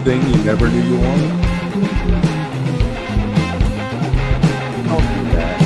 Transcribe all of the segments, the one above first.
thing you never knew you wanted? I'll do that.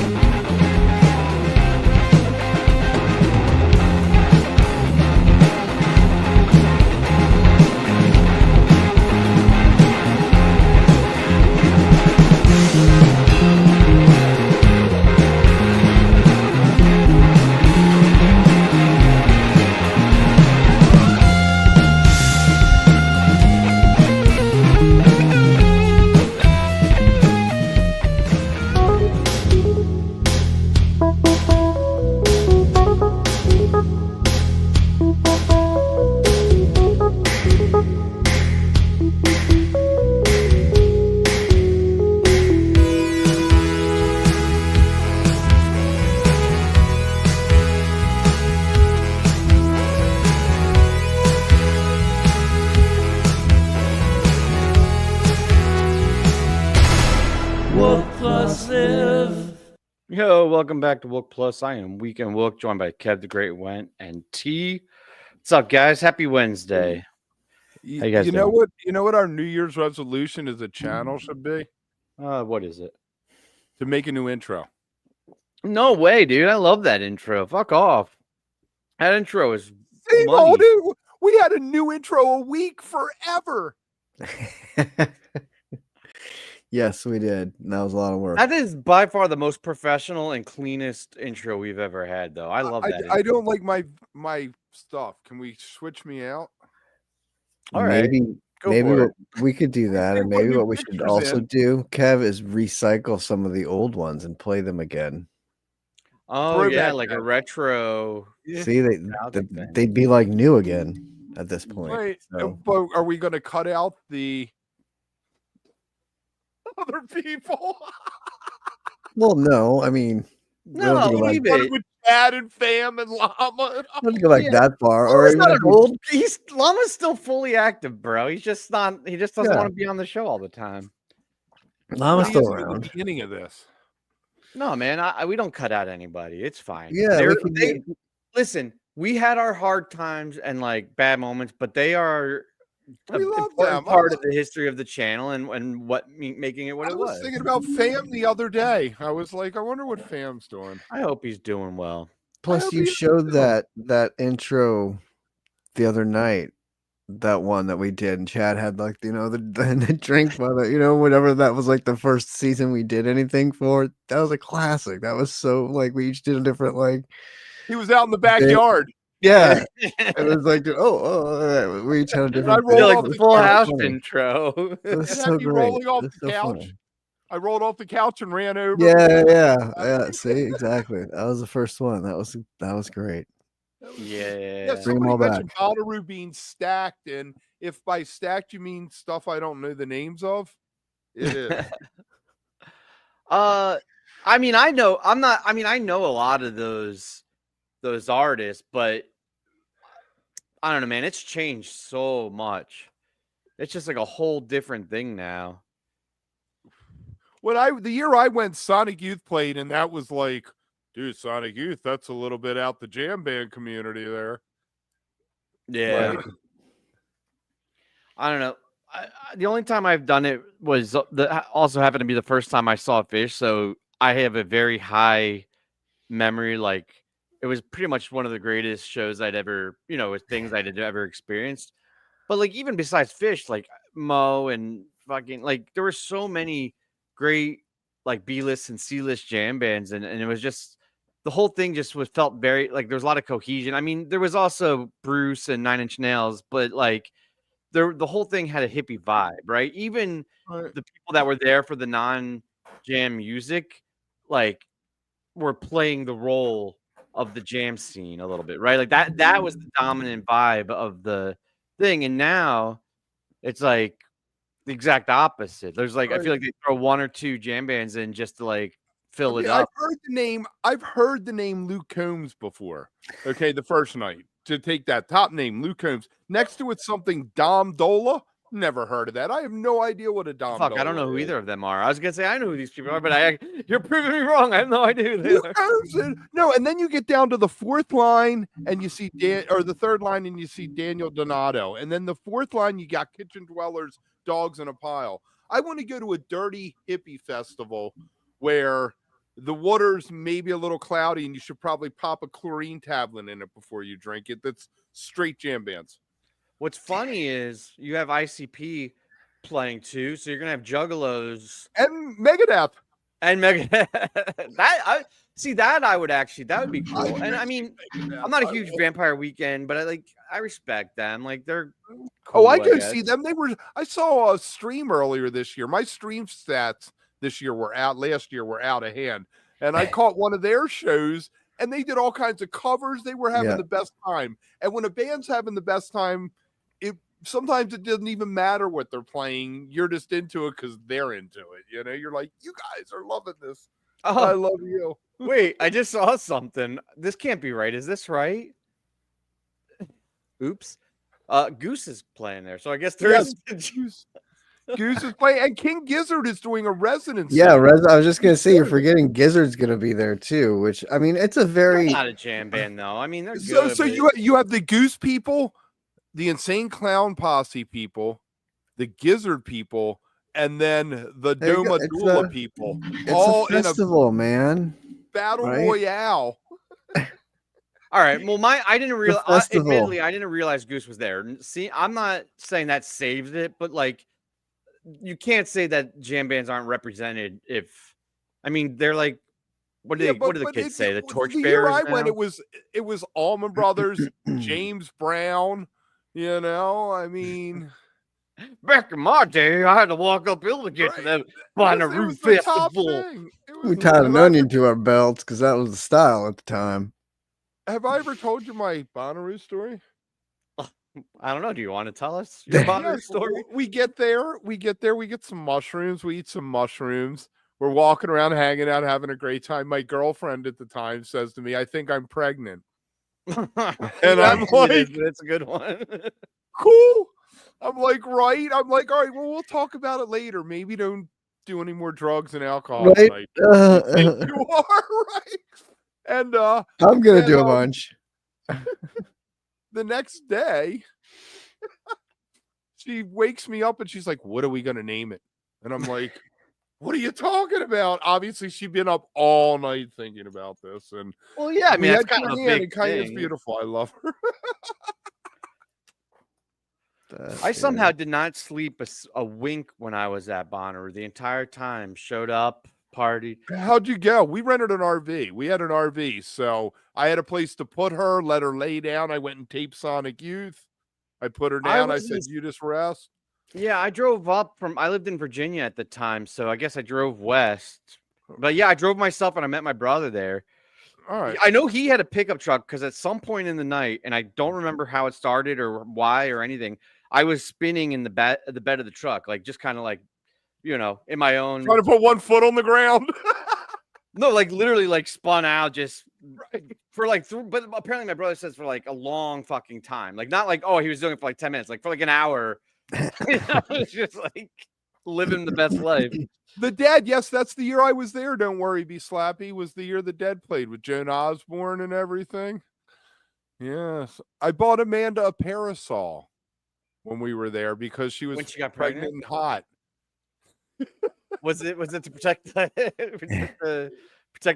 wook+live. Yo, welcome back to wook+. I am Weekend Wook, joined by Kev the Great Went and T. What's up, guys? Happy Wednesday. How you guys You know doing? what our New Year's resolution as a channel should be? What is it? To make a new intro. No way, dude. I love that intro. Fuck off. That intro is Same money. old dude. We had a new intro a week forever. Yes, we did. That was a lot of work. That is by far the most professional and cleanest intro we've ever had, though. I love that. I don't like my stuff. Can we switch me out? All right. Maybe what we could do that, and maybe what we should pictures also in. do, Kev, is recycle some of the old ones and play them again. Oh, yeah, Throwback, like a Kev. retro. Yeah. See, they'd be like new again at this point. Right. So. But are we going to cut out the other people? Well, no, I mean, No, leave it. With Chad and Fam and Llama. I don't go like that far. Or Or he's not even an old. Llama's still fully active, bro. He's just not. He just doesn't want to be on the show all the time. Llama's He still isn't in around. the beginning of this. No, man. We don't cut out anybody. It's fine. Yeah, listen. We had our hard times and like bad moments, but they are We love important them. part of the history of the channel and what making it what I it was was. thinking about Fam the other day. I was like, I wonder what Fam's doing. I hope he's doing well. Plus, you showed that intro the other night, that one that we did, and Chad had like the drink by the whatever that was like the first season we did anything for. That was a classic. That was so like we each did a different like. He was out in the backyard. Yeah, it was like we each had a different. I rolled like off the the Full couch. House intro. It was It so had me great. rolling off It was the so couch. funny. I rolled off the couch and ran over. Yeah. See, exactly. That was the first one. That was great. Yeah. Bring them all back. Bonnaroo being stacked, and if by stacked you mean stuff I don't know the names of, it is. I mean, I know a lot of those artists, but I don't know, man. It's changed so much. It's just like a whole different thing now. The year I went, Sonic Youth played, and that was like, dude, Sonic Youth, that's a little bit out the jam band community there. Yeah. Like, I don't know. The only time I've done it was also happened to be the first time I saw PHiSH, so I have a very high memory. Like, it was pretty much one of the greatest shows I'd ever, things I'd ever experienced. But like, even besides PHiSH, like Mo and fucking like, there were so many great like B-list and C-list jam bands, and it was just the whole thing just felt very like there was a lot of cohesion. I mean, there was also Bruce and Nine Inch Nails, but like the whole thing had a hippie vibe, right? Even the people that were there for the non-jam music, like, were playing the role of the jam scene a little bit, right? Like that was the dominant vibe of the thing, and now it's like the exact opposite. There's like I feel like they throw one or two jam bands in just to like fill it up. I've heard the name Luke Combs before. Okay, the first night to take that top name, Luke Combs. Next to it, something Dom Dola. Never heard of that. I have no idea what a Dom Fuck, I don't know Dola who is. either of them are. I was gonna say I know who these people are, but you're proving me wrong. I have no idea who they Who are. knows it? No, and then you get down to the fourth line and you see the third line and you see Daniel Donato. And then the fourth line, you got Kitchen Dwellers, Dogs in a Pile. I want to go to a dirty hippie festival where the water's maybe a little cloudy and you should probably pop a chlorine tablet in it before you drink it. That's straight jam bands. What's funny is you have ICP playing too, so you're gonna have Juggalos And Megadeth. and Mega. I would be cool. And I mean, I'm not a huge Vampire Weekend, but I respect them. Like they're cool, I go guess. see them. I saw a stream earlier this year. My stream stats this year last year were out of hand. And I caught one of their shows and they did all kinds of covers. They were having the best time. And when a band's having the best time, sometimes it doesn't even matter what they're playing. You're just into it because they're into it. You know, you're like, you guys are loving this. Oh, I love you. wait, I just saw something. This can't be right. Is this right? Oops. Goose is playing there, so I guess there is. Goose is playing, and King Gizzard is doing a residency. Yeah, I was just gonna say you're forgetting Gizzard's gonna be there too. Which I mean, it's a very They're not a jam band though. I mean, they're good. So you have the Goose people, the Insane Clown Posse people, the Gizzard people, and then the Doma Dula people. It's all a festival, man. Battle Royale. All right. Well, I didn't realize. Festival. Admittedly, I didn't realize Goose was there. See, I'm not saying that saved it, but like, you can't say that jam bands aren't represented. I mean, they're like, what do the kids say? The torchbearers. Year I went, it was Allman Brothers, James Brown. You know, I mean, back in my day, I had to walk uphill to get to the Bonnaroo festival. We tied an onion to our belts because that was the style at the time. Have I ever told you my Bonnaroo story? I don't know. Do you want to tell us your Bonnaroo story? We get there, we get some mushrooms, we eat some mushrooms. We're walking around, hanging out, having a great time. My girlfriend at the time says to me, I think I'm pregnant. And I'm like, that's a good one. Cool. I'm like, right. I'm like, all right, well, we'll talk about it later. Maybe don't do any more drugs and alcohol tonight. You are right. And I'm gonna do a bunch. The next day, she wakes me up and she's like, what are we gonna name it? And I'm like, what are you talking about? Obviously, she'd been up all night thinking about this. And well, yeah, I mean, that's kind of a big kind thing. of beautiful. I love her. I somehow did not sleep a wink when I was at Bonnaroo the entire time. Showed up, partied. How'd you go? We rented an RV. We had an RV, so I had a place to put her, let her lay down. I went and taped Sonic Youth. I put her down. I said, you just rest. Yeah, I drove up I lived in Virginia at the time, so I guess I drove west. But yeah, I drove myself and I met my brother there. All right. I know he had a pickup truck because at some point in the night, and I don't remember how it started or why or anything, I was spinning in the bed of the truck, like just kind of like, you know, in my own. Trying to put one foot on the ground. No, like literally like spun out just for like, but apparently my brother says for like a long fucking time. Like not like, oh, he was doing it for like 10 minutes, like for like an hour. It's just like living the best life. The Dead, yes, that's the year I was there. Don't worry, be slappy. Was the year the Dead played with Joan Osborne and everything. Yes, I bought Amanda a parasol when we were there because she was when she got pregnant and hot. Was it to protect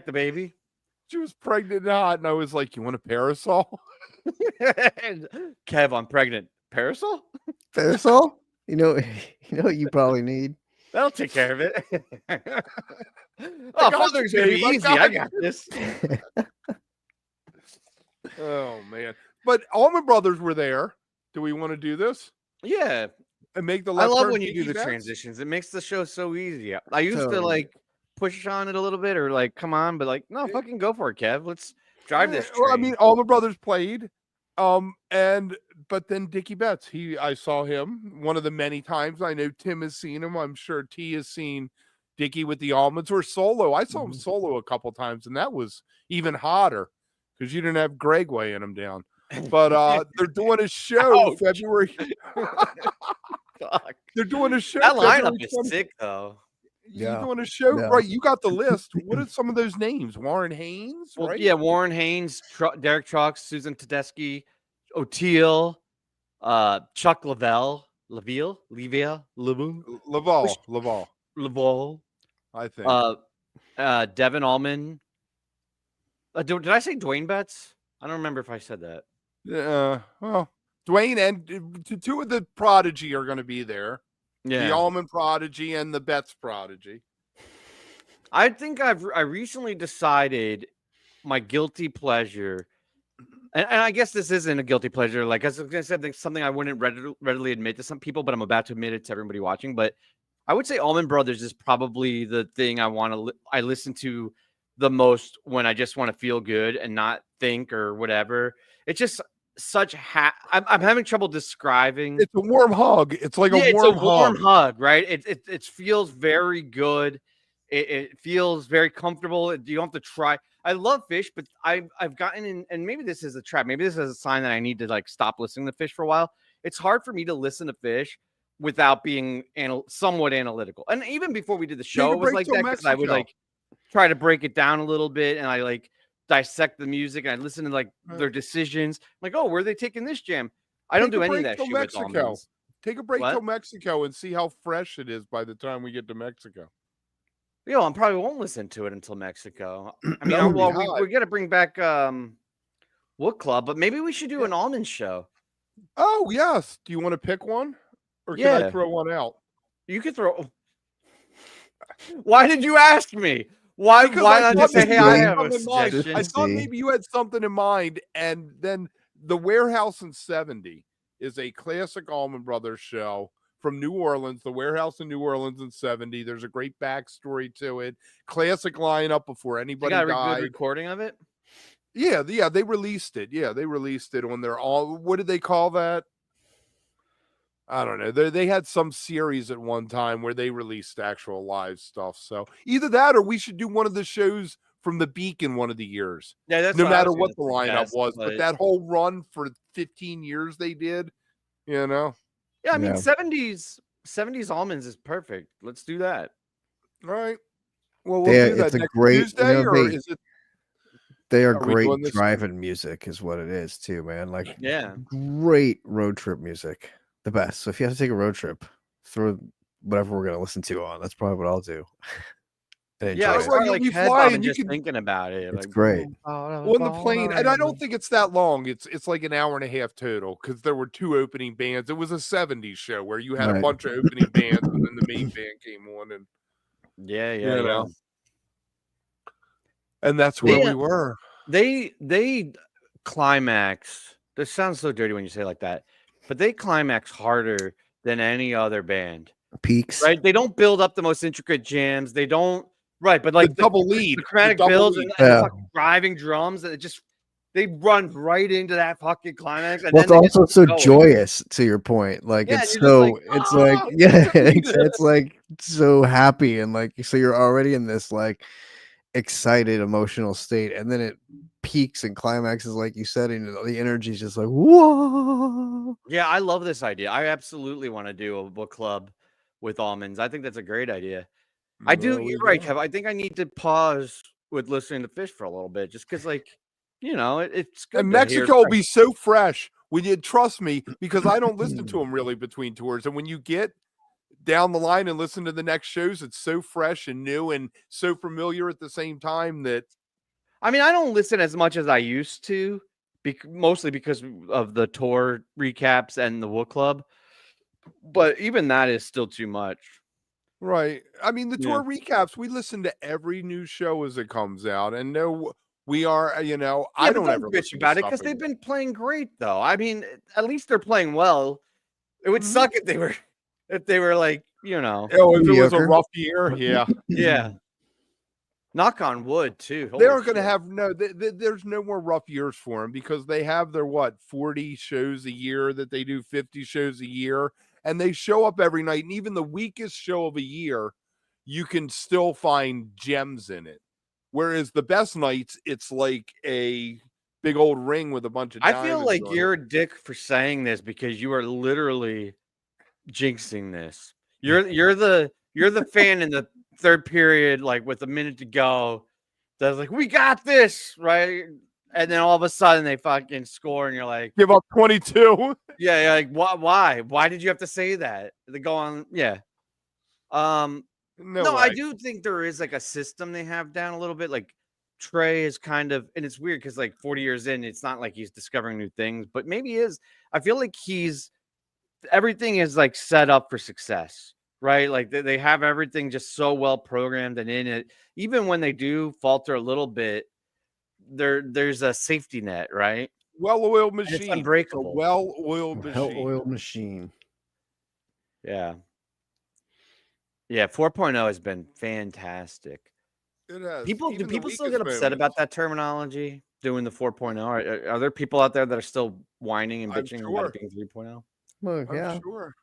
the baby? She was pregnant and hot, and I was like, "You want a parasol?" Kev, I'm pregnant. Parasol? Parasol? You know what you probably need. That'll take care of it. Oh, Father's gonna be easy. I got this. Oh man! But Allman Brothers were there. Do we want to do this? Yeah. And make the I love turn when you do the bets? transitions. It makes the show so easy. I used to like push on it a little bit or like come on, but like no, fucking go for it, Kev. Let's drive this train. Well, I mean, Allman Brothers played, but then Dickie Betts. I saw him one of the many times. I know Tim has seen him. I'm sure T has seen Dickie with the Almonds or solo. I saw him solo a couple times, and that was even hotter because you didn't have Greg weighing him down. But they're doing a show February. Fuck. They're doing a show. That lineup February is 20 sick, though. You doing a show, Yeah. right? You got the list. What are some of those names? Warren Haynes, Well, right? yeah, Warren Haynes, Derek Trucks, Susan Tedeschi, O'Teal, Chuck Leavell, Laval. I think. Devin Allman. Did I say Dwayne Betts? I don't remember if I said that. Well, Dwayne and two of the prodigy are going to be there. Yeah, The Allman prodigy and the Betts prodigy. I think I recently decided my guilty pleasure, and I guess this isn't a guilty pleasure. Like I said, it's something I wouldn't readily admit to some people, but I'm about to admit it to everybody watching. But I would say Allman Brothers is probably the thing I listen to the most when I just want to feel good and not think or whatever. It's just such I'm having trouble describing. It's a warm hug. It's like Yeah, a warm it's a warm hug. hug, right? It feels very good. It feels very comfortable. You don't have to try. I love PHiSH, but I've gotten in, and maybe this is a trap. Maybe this is a sign that I need to like stop listening to PHiSH for a while. It's hard for me to listen to PHiSH without being somewhat analytical. And even before we did the show, it was like that because I would like try to break it down a little bit, and I like dissect the music, and I listen to like their decisions. I'm like, oh, where are they taking this jam? I don't do any of that shit with almonds. Take a break till Mexico and see how fresh it is by the time we get to Mexico. Yo, I probably won't listen to it until Mexico. I mean, we got to bring back Wook Club, but maybe we should do an almond show. Oh yes. Do you want to pick one, or can I throw one out? You could throw. Why did you ask me? Why not just say, hey, I have a suggestion? I thought maybe you had something in mind, and then the Warehouse in 70 is a classic Allman Brothers show from New Orleans, the Warehouse in New Orleans in 70. There's a great backstory to it. Classic lineup before anybody died. A good recording of it? Yeah, they released it. Yeah, they released it on their what did they call that? I don't know. They had some series at one time where they released actual live stuff. So either that or we should do one of the shows from the Beacon one of the years. Yeah, that's no matter what the lineup was. But that whole run for 15 years they did, you know. Yeah, I mean 70s almonds is perfect. Let's do that. All right. Well, we'll do that it's a next great Tuesday, or is it? They are great driving music, is what it is too, man. Like, great road trip music, the best. So if you have to take a road trip, throw whatever we're gonna listen to on. That's probably what I'll do. Yeah, I like flying. Just thinking about it. It's like, great on the plane, and I don't think it's that long. It's like an hour and a half total because there were two opening bands. It was a 70s show where you had a bunch of opening bands, and then the main band came on, and yeah. And that's where we were. They climax. This sounds so dirty when you say it like that, but they climax harder than any other band. Peaks, right? They don't build up the most intricate jams. They don't, right? But like the double lead, the chromatic builds, and the fucking driving drums, and they run right into that fucking climax. And well, it's also so joyous. To your point, like it's so, it's like so happy, and like so you're already in this like excited emotional state, and then it peaks and climaxes like you said, and the energy is just like whoa. Yeah, I love this idea. I absolutely want to do a book club with almonds. I think that's a great idea. I do. You're right, Kev. I think I need to pause with listening to PHiSH for a little bit, just because, like, you know, it's good. And Mexico will be so fresh when you trust me, because I don't listen to them really between tours, and when you get down the line and listen to the next shows, it's so fresh and new and so familiar at the same time that. I mean, I don't listen as much as I used to, mostly because of the tour recaps and the Wook Club. But even that is still too much. Right. I mean, the tour recaps, we listen to every new show as it comes out. And we are, you know, I don't ever bitch about it because they've been playing great, though. I mean, at least they're playing well. It would suck if they were like, you know. Oh, if it was a rough year. Yeah. Yeah. Knock on wood, too. They are going to have there's no more rough years for them, because they have their 40 shows a year that they do, 50 shows a year, and they show up every night. And even the weakest show of a year, you can still find gems in it. Whereas the best nights, it's like a big old ring with a bunch of diamonds. I feel like you're a dick for saying this, because you are literally jinxing this. You're the fan in the third period, like with a minute to go. That's like, we got this, right? And then all of a sudden they fucking score, and you're like, give up 22. yeah, like why? Why did you have to say that? They go on, yeah. No, I do think there is like a system they have down a little bit. Like Trey is kind of, and it's weird because like 40 years in, it's not like he's discovering new things, but maybe he is. I feel like everything is like set up for success, right? Like they have everything just so well programmed and in it. Even when they do falter a little bit, there's a safety net, right? Well-oiled machine. It's unbreakable. Well-oiled machine. Well-oiled machine. Yeah. Yeah, 4.0 has been fantastic. It has. Do people still get upset about that terminology, doing the 4.0? Are there people out there that are still whining and bitching about it being 3.0? Well, yeah. I'm sure.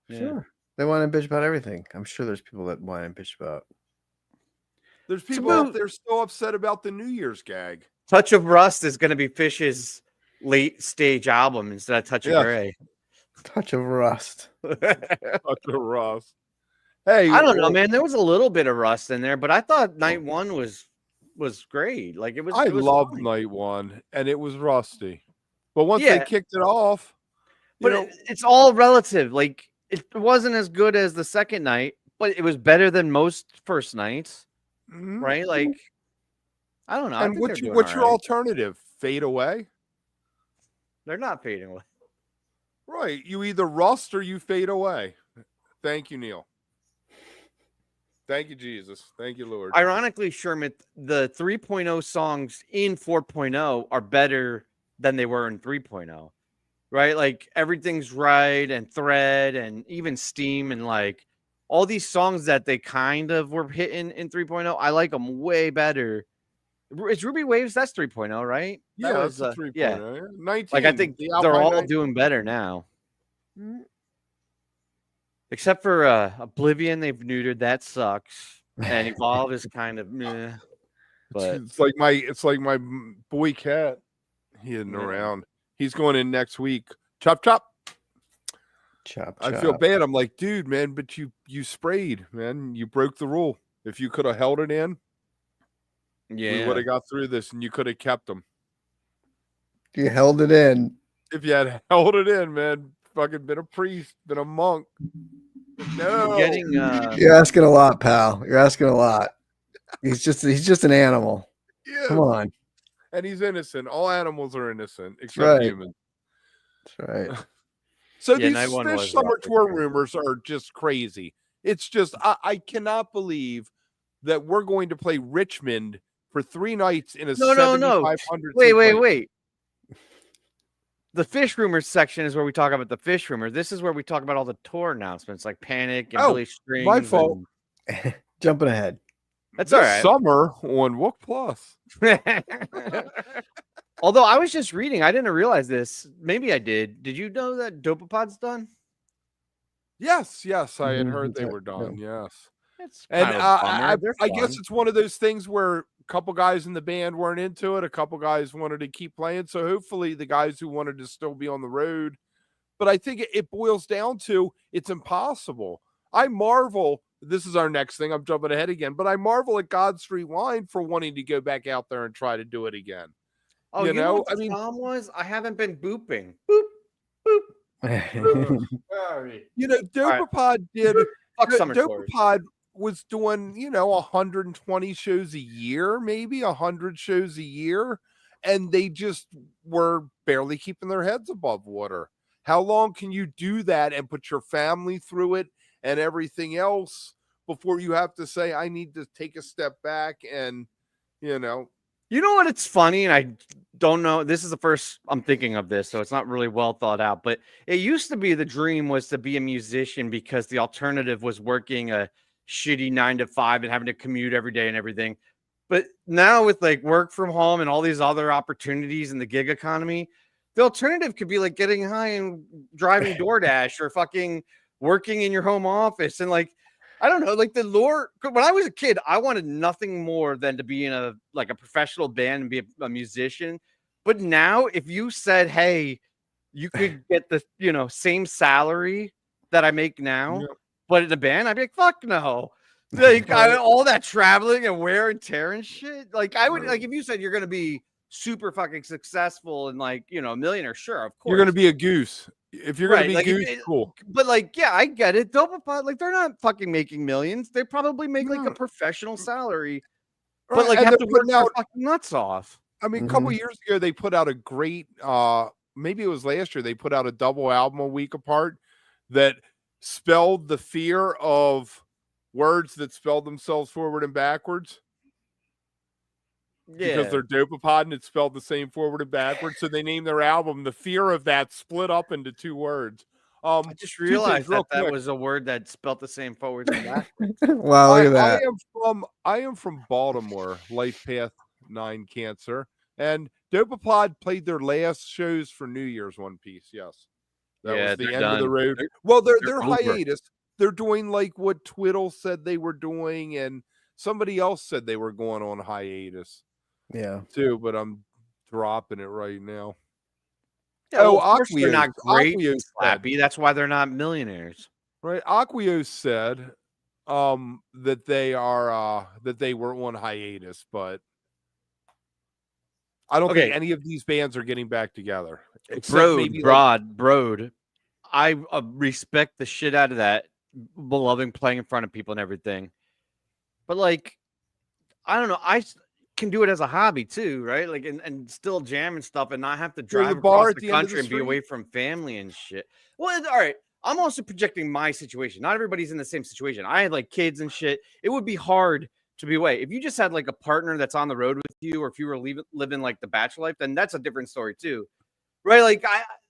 Yeah. Sure. They want to bitch about everything. I'm sure there's people that whine and bitch about. There's people out there still upset about the New Year's gag. Touch of Rust is going to be PHiSH's late stage album instead of Touch of Grey. Touch of Rust. Touch of Rust. Hey, I don't know, man. There was a little bit of rust in there, but I thought night one was great. Like it was. I loved fun. night one, and it was rusty. But once they kicked it off, but it's all relative. Like it wasn't as good as the second night, but it was better than most first nights, right? Like I don't know. And what's your alternative? Fade away? They're not fading away. Right. You either rust or you fade away. Thank you, Neil. Thank you, Jesus. Thank you, Lord. Ironically, Sherman, the 3.0 songs in 4.0 are better than they were in 3.0, right? Like everything's right and Thread and even Steam and like all these songs that they kind of were hitting in 3.0. I like them way better. It's Ruby Waves. That's 3.0, right? Yeah, that's 3.0. Yeah. 19. Like I think they're all doing better now. Except for Oblivion, they've neutered. That sucks. And Evolve is kind of meh. But it's like my boy Cat. He isn't around. He's going in next week. Chop chop. Chop. I feel bad. I'm like, dude, man, but you sprayed, man. You broke the rule. If you could have held it in, we would have got through this, and you could have kept them. You held it in. If you had held it in, man. Fucking been a priest, been a monk. No, you're asking a lot, pal. You're asking a lot. He's just an animal. Yeah. Come on. And he's innocent. All animals are innocent except humans. That's right. So these PHiSH summer tour rumors are just crazy. It's just I cannot believe that we're going to play Richmond for 3 nights in a 7,500. Wait. The PHiSH rumors section is where we talk about the PHiSH rumor. This is where we talk about all the tour announcements like Panic and Billy Strings. My fault. Jumping ahead. That's all right. Summer on wook+. Although I was just reading, I didn't realize this. Maybe I did. Did you know that Dopapod's done? Yes. I had heard they were done. Yes. And I guess it's one of those things where a couple guys in the band weren't into it. A couple guys wanted to keep playing. So hopefully the guys who wanted to still be on the road. But I think it boils down to it's impossible. I marvel. This is our next thing. I'm jumping ahead again. But I marvel at God Street Wine for wanting to go back out there and try to do it again. Oh, you know what the problem was? I haven't been booping. Boop, boop. You know, Dopapod did. Dopapod was doing, 120 shows a year, maybe 100 shows a year, and they just were barely keeping their heads above water. How long can you do that and put your family through it and everything else before you have to say, I need to take a step back and, You know what? It's funny, and I don't know. This is the first I'm thinking of this, so it's not really well thought out. But it used to be the dream was to be a musician because the alternative was working a shitty 9 to 5 and having to commute every day and everything. But now with like work from home and all these other opportunities in the gig economy, the alternative could be like getting high and driving DoorDash or fucking working in your home office. And like, I don't know, like the lore. When I was a kid, I wanted nothing more than to be in a professional band and be a musician. But now, if you said, "Hey, you could get the same salary that I make now. Yeah. But in the band, I'd be like, fuck no. Like all that traveling and wear and tear and shit. Like I would like if you said you're gonna be super fucking successful and like a millionaire, sure, of course. You're gonna be a goose. If you're gonna be like, goose, cool. But like, yeah, I get it. Dopapod, like they're not fucking making millions. They probably make like a professional salary, but like have to work their fucking nuts off. I mean, a couple years ago they put out a great maybe it was last year, they put out a double album a week apart that spelled the fear of words that spelled themselves forward and backwards. Yeah. Because they're Dopapod and it's spelled the same forward and backwards. So they named their album The Fear of That Split Up into 2 words. I just realized that was a word that spelled the same forwards and backwards. Wow, look at that. I am from Baltimore, Life Path 9 Cancer. And Dopapod played their last shows for New Year's one piece. Yes. That was the end of the road. They're hiatus. They're doing like what Twiddle said they were doing, and somebody else said they were going on hiatus. Yeah. Too, but I'm dropping it right now. Yeah, of course they're not great and slappy. That's why they're not millionaires. Right. Aquio said that they are that they were on hiatus, but I don't think any of these bands are getting back together. Broad. I respect the shit out of that, loving playing in front of people and everything. But like, I don't know. I can do it as a hobby too, right? Like, and still jam and stuff, and not have to drive across the country and be away from family and shit. Well, all right. I'm also projecting my situation. Not everybody's in the same situation. I had like kids and shit. It would be hard to be away. If you just had like a partner that's on the road with you, or if you were living like the bachelor life, then that's a different story too, right? Like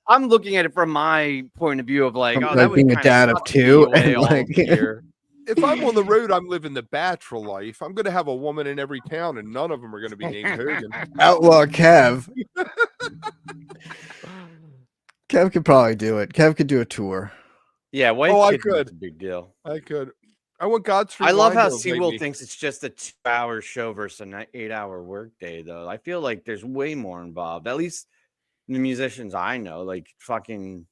I'm looking at it from my point of view of like, that being a dad of 2, and like, if I'm on the road, I'm living the bachelor life. I'm going to have a woman in every town, and none of them are going to be named Hogan. Outlaw Kev. Kev could probably do it. Kev could do a tour. Yeah, I could. It's a big deal. I could. I want God's free. I love how SeaWorld thinks it's just a 2-hour show versus an 8-hour workday, though. I feel like there's way more involved. At least the musicians I know, like fucking,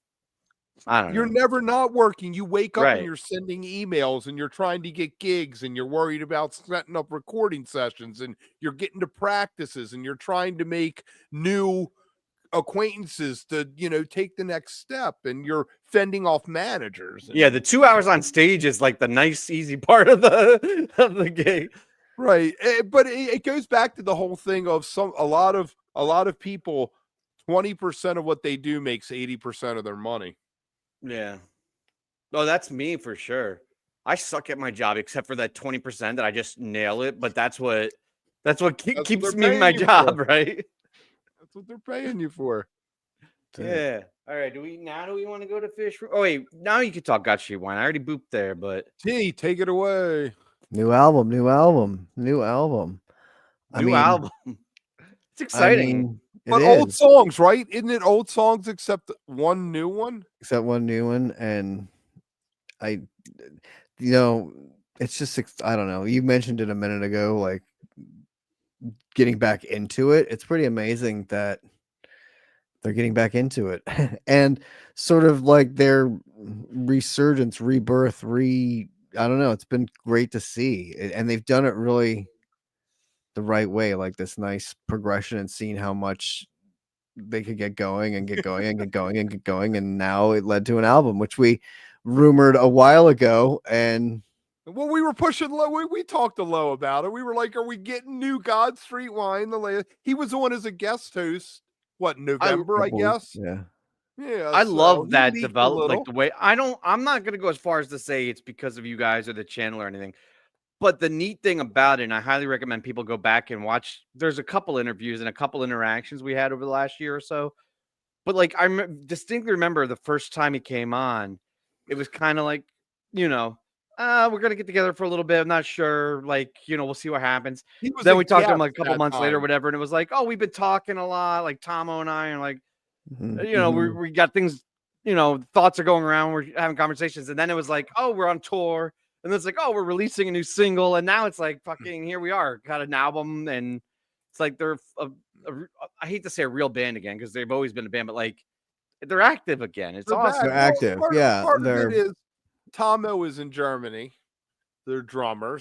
I don't know. You're never not working. You wake up and you're sending emails and you're trying to get gigs and you're worried about setting up recording sessions and you're getting to practices and you're trying to make new acquaintances to take the next step, and you're fending off managers. Yeah, the 2 hours on stage is like the nice, easy part of the gig, right? But it goes back to the whole thing of a lot of people. 20% of what they do makes 80% of their money. Yeah. Oh, that's me for sure. I suck at my job except for that 20% that I just nail it. But that's what keeps me in my job, right? That's what they're paying you for. Yeah. All right. Do we want to go to PHiSH? Oh wait, now you can talk God Street Wine. I already booped there, but T, take it away. New album. It's exciting. But old songs, right? Isn't it old songs except one new one? Except one new one, and it's just, I don't know. You mentioned it a minute ago, like getting back into it. It's pretty amazing that they're getting back into it, and sort of like their resurgence, rebirth, I don't know. It's been great to see, and they've done it really the right way, like this nice progression and seeing how much they could get going and get going and get going and get going, and now it led to an album, which we rumored a while ago. And well, we were pushing low. We talked to Low about it. We were like, "Are we getting new God Street Wine?" He was on as a guest host. What, November? I guess. Yeah. Yeah. I love that development. Like the way I'm not gonna go as far as to say it's because of you guys or the channel or anything. But the neat thing about it, and I highly recommend people go back and watch, there's a couple interviews and a couple interactions we had over the last year or so. But like, I distinctly remember the first time he came on, it was kind of like, we're going to get together for a little bit. I'm not sure. Like, we'll see what happens. Then we talked to him like a couple months later or whatever. And it was like, oh, we've been talking a lot. Like Tomo and I are like, we got things, thoughts are going around. We're having conversations. And then it was like, oh, we're on tour. And it's like, oh, we're releasing a new single. And now it's like, fucking, here we are, got an album. And it's like they're, I hate to say a real band again, because they've always been a band, but like they're active again. It's They're awesome. They're active. Part of they're it is Tomo is in Germany, their drummer,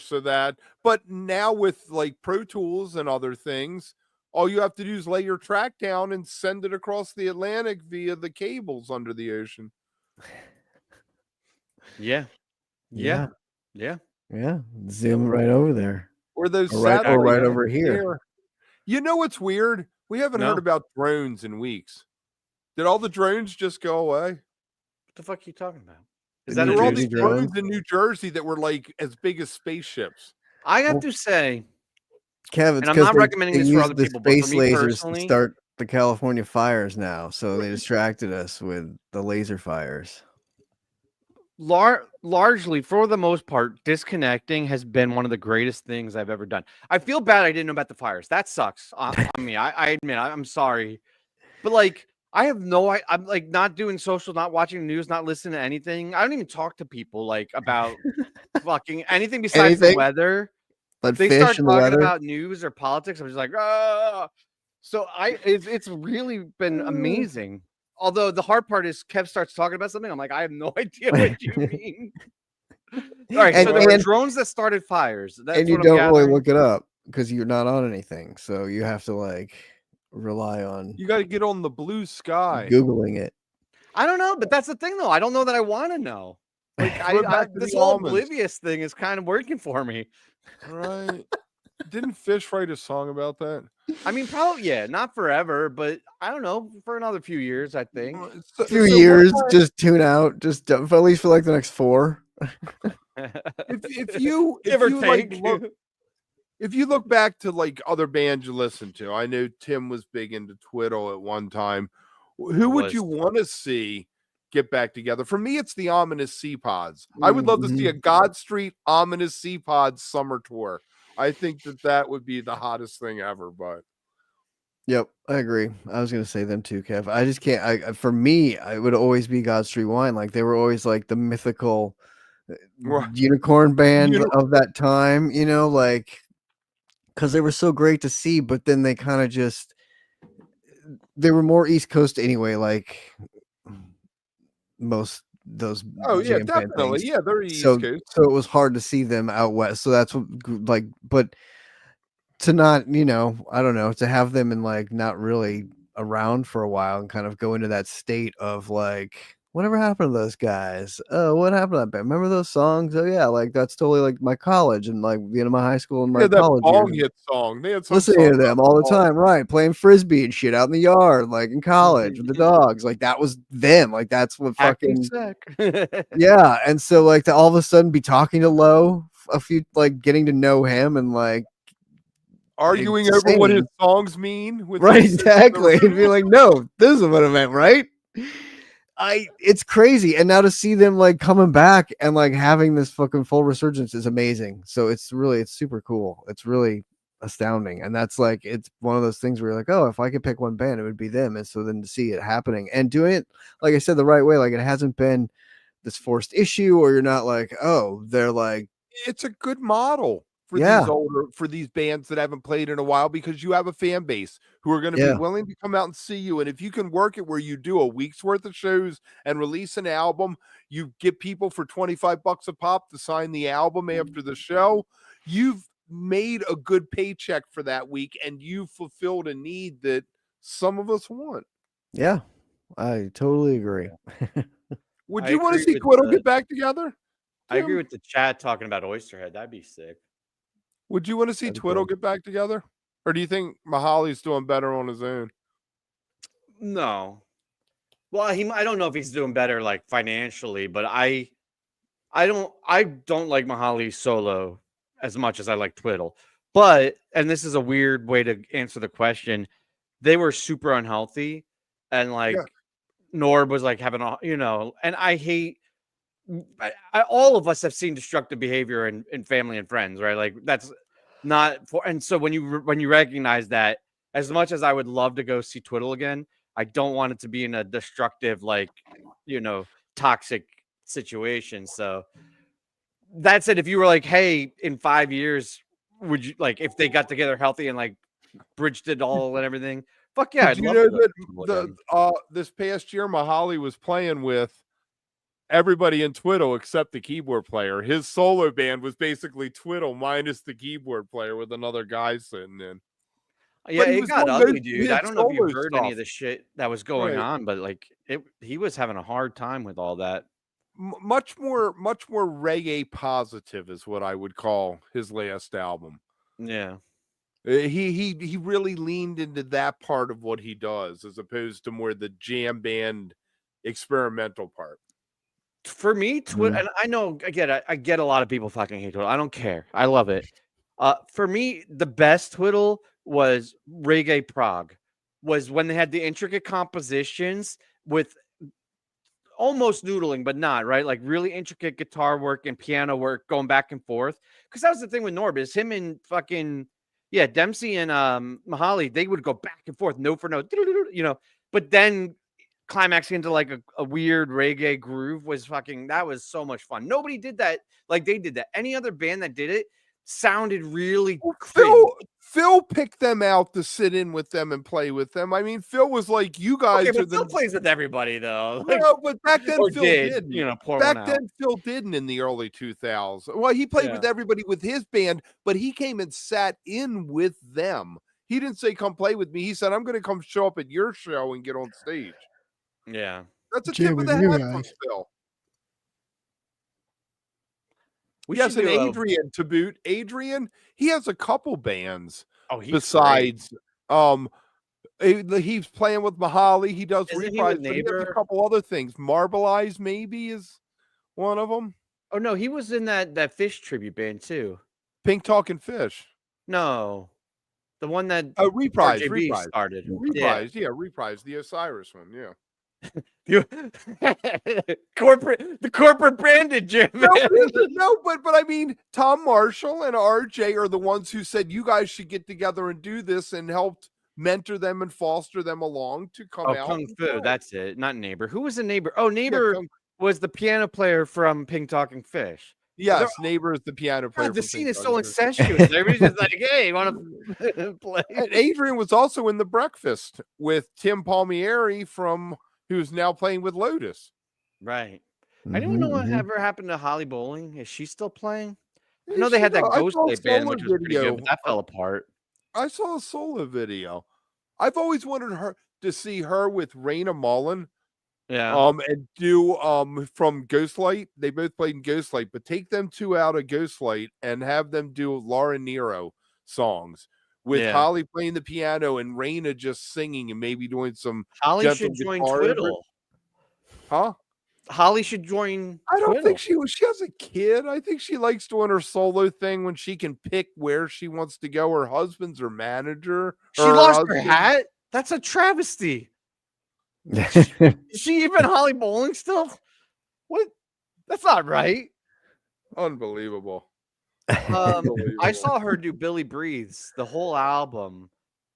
but now with like Pro Tools and other things, all you have to do is lay your track down and send it across the Atlantic via the cables under the ocean. Yeah. Zoom right over there. Or those Or right satellites over here. You know what's weird? We haven't heard about drones in weeks. Did all the drones just go away? What the fuck are you talking about? Is that all these drones in New Jersey that were like as big as spaceships? I have to say, Kev, and I'm not recommending this for other people, but for me lasers personally, to start the California fires now, so they distracted us with the laser fires. Largely, for the most part, disconnecting has been one of the greatest things I've ever done. I feel bad I didn't know about the fires. That sucks on me. I admit, I'm sorry. But like, I'm like not doing social, not watching the news, not listening to anything. I don't even talk to people like about fucking anything besides the weather. But they fish start and talking weather about news or politics. I'm just like, ah. So it's really been amazing. Although the hard part is Kev starts talking about something. I'm like, I have no idea what you mean. All right, so there were drones that started fires. That's and you don't really look it up because you're not on anything. So you have to like rely on. You got to get on the blue sky. Googling it. I don't know, but that's the thing, though. I don't know that I want to know. Like, this whole oblivious thing is kind of working for me. Right. Didn't PHiSH write a song about that? I mean, probably, yeah, not forever, but I don't know, for another few years, I think. A few years, just tune out, just at least for like the next 4. if you look back to like other bands you listen to, I know Tim was big into Twiddle at one time. Who would you want to see get back together? For me, it's the Ominous Sea Pods. I would love to see a God Street Ominous Sea Pods summer tour. I think that would be the hottest thing ever. But yep, I agree. I was gonna say them too, Kev. I just can't. For me, I would always be God Street Wine. Like they were always like the mythical unicorn band of that time. You know, like because they were so great to see, but then they kind of just they were more East Coast anyway. Like most those definitely they're East Coast. So it was hard to see them out west. So that's what but to not I don't know, to have them in like not really around for a while and kind of go into that state of like whatever happened to those guys. Oh, what happened to that band? Remember those songs? Oh yeah, like that's totally like my college and like the end of my high school and my college hit song. They had listening to them all the time, right? Playing frisbee and shit out in the yard, like in college with the dogs. Like that was them. Like that's what fucking yeah. And so like to all of a sudden be talking to Lowe, a few like getting to know him and like arguing over what his songs mean. Right, exactly. And be like, no, this is what it meant, right? It's crazy. And now to see them like coming back and like having this fucking full resurgence is amazing. So it's super cool. It's really astounding. And that's like, it's one of those things where you're like, oh, if I could pick one band, it would be them. And so then to see it happening and doing it, like I said, the right way, like it hasn't been this forced issue or you're not like, oh, they're like, it's a good model for these bands that haven't played in a while because you have a fan base who are going to be willing to come out and see you. And if you can work it where you do a week's worth of shows and release an album, you get people for $25 a pop to sign the album after the show. You've made a good paycheck for that week and you fulfilled a need that some of us want. Yeah, I totally agree. Would you want to see Twiddle get back together? I agree with the chat talking about Oysterhead. That'd be sick. Would you want to see Twiddle get back together? Or do you think Mahali's doing better on his own? No. Well, I don't know if he's doing better like financially, but I don't like Mahali solo as much as I like Twiddle. But, and this is a weird way to answer the question, they were super unhealthy and like Norb was like having and I hate all of us have seen destructive behavior in family and friends, right? Like that's not for, and so when you recognize that, as much as I would love to go see Twiddle again, I don't want it to be in a destructive, like, toxic situation. So that said, if you were like, hey, in 5 years, would you like, if they got together healthy and like bridged it all and everything, Fuck yeah! Did you know that this past year Mahali was playing with everybody in Twiddle except the keyboard player? His solo band was basically Twiddle minus the keyboard player with another guy sitting in. Yeah, But he it was got doing ugly, most of dude. his I don't know if you solo heard any of stuff. the shit that was going Right. on, but like he was having a hard time with all that. Much more reggae positive is what I would call his last album. Yeah. He really leaned into that part of what he does as opposed to more the jam band experimental part. For me, Twiddle, and I know I get a lot of people fucking hate Twiddle. I don't care. I love it. For me, the best Twiddle was Reggae Prague. Was when they had the intricate compositions with almost noodling, but not, right? Like really intricate guitar work and piano work going back and forth. Because that was the thing with Norbis. Him and fucking Dempsey and Mahali, they would go back and forth, note for note, you know. But then climaxing into like a weird reggae groove was that was so much fun. Nobody did that like they did that. Any other band that did it sounded really Phil picked them out to sit in with them and play with them. I mean, Phil was like, you guys okay, are but Phil plays with everybody though. Like, no, but back then Phil didn't. You know, back then Phil didn't in the early 2000s. Well, he played with everybody with his band, but he came and sat in with them. He didn't say, come play with me. He said, I'm going to come show up at your show and get on stage. Yeah. That's a tip of the hat from Phil. Yes, and Adrian to boot. Adrian, he has a couple bands. Oh, besides he's playing with Mahali. He does reprise, but he has a couple other things. Marbleize maybe is one of them. Oh no, he was in that PHiSH tribute band too. Pink Talking Fish. No, the one that Reprise started. Reprise the Osiris one. Yeah. The corporate branded Jim. No, but I mean, Tom Marshall and RJ are the ones who said you guys should get together and do this, and helped mentor them and foster them along to come out. Kung Fu, that's it. Not Neighbor. Who was the Neighbor? Oh, Neighbor was the piano player from Pink Talking Fish. Yes, Neighbor is the piano player. The scene is so incestuous. Everybody's just like, hey, you want to play? And Adrian was also in The Breakfast with Tim Palmieri who's now playing with Lotus. Right. I don't know what ever happened to Holly Bowling. Is she still playing? I know they had that Ghostlight band, which was pretty good, but that fell apart. I saw a solo video. I've always wanted to see her with Raina Mullen. Yeah. And do from Ghostlight. They both played in Ghostlight, but take them two out of Ghostlight and have them do Laura Nero songs with Holly playing the piano and Raina just singing and maybe doing some. Holly should join Twiddle. Huh? Holly should join. I don't think she has a kid. I think she likes doing her solo thing when she can pick where she wants to go. Her husband's her manager. She lost her hat. That's a travesty. Is she even Holly Bowling still? What? That's not right. Unbelievable. I saw her do Billy Breathes, the whole album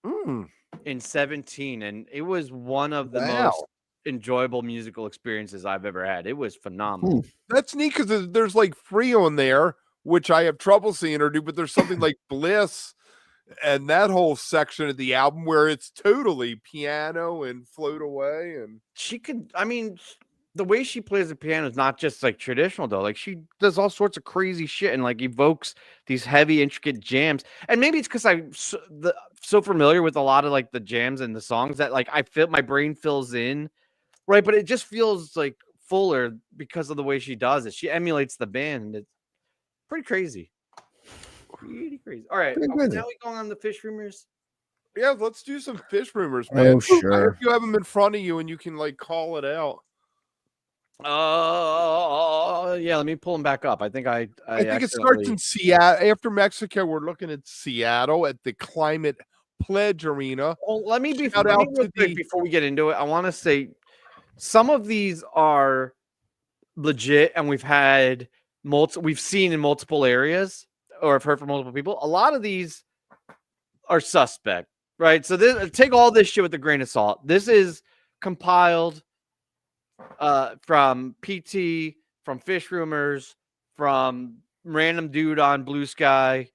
in 2017, and it was one of the most enjoyable musical experiences I've ever had. It was phenomenal. That's neat because there's like Free on there, which I have trouble seeing her do, but there's something like Bliss and that whole section of the album where it's totally piano and Float Away. And she could, I mean, the way she plays the piano is not just like traditional though. Like she does all sorts of crazy shit and like evokes these heavy, intricate jams. And maybe it's because I'm so familiar with a lot of like the jams and the songs that like my brain fills in, right? But it just feels like fuller because of the way she does it. She emulates the band. And it's pretty crazy. Pretty crazy. All right, now we going on the PHiSH rumors. Yeah, let's do some PHiSH rumors, man. Oh, sure. I hope you have them in front of you and you can like call it out. Yeah, let me pull them back up. I think I think it starts in Seattle. After Mexico, we're looking at Seattle at the Climate Pledge Arena. Well, let me before we get into it. I want to say some of these are legit, and we've seen in multiple areas, or I've heard from multiple people. A lot of these are suspect, right? So take all this shit with a grain of salt. This is compiled from PT, from PHiSH Rumors, from random dude on Blue Sky.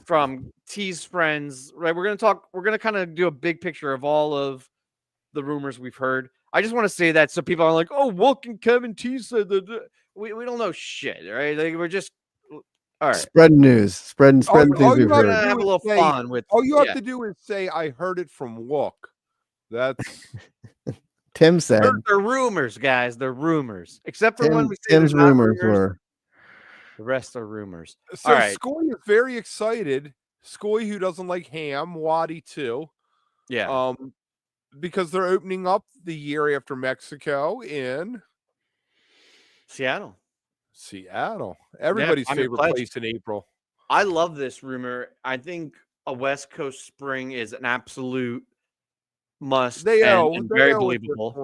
from T's friends, right? We're gonna kind of do a big picture of all of the rumors we've heard. I just want to say that so people are like, oh, Wook and Kevin T said that we don't know shit, right? Like we're just all right. Spreading news, spreading things we've We're gonna heard. have a little fun with. All you have to do is say, "I heard it from Wook." That's Tim said. They're rumors, guys. They're rumors. Except for when we say Tim's they're not rumors were. The rest are rumors. So all right. Scoy is very excited. Scoy, who doesn't like ham, Waddy too. Yeah. Because they're opening up the year after Mexico in Seattle. Everybody's favorite place in April. I love this rumor. I think a West Coast spring is an absolute must. And very believable.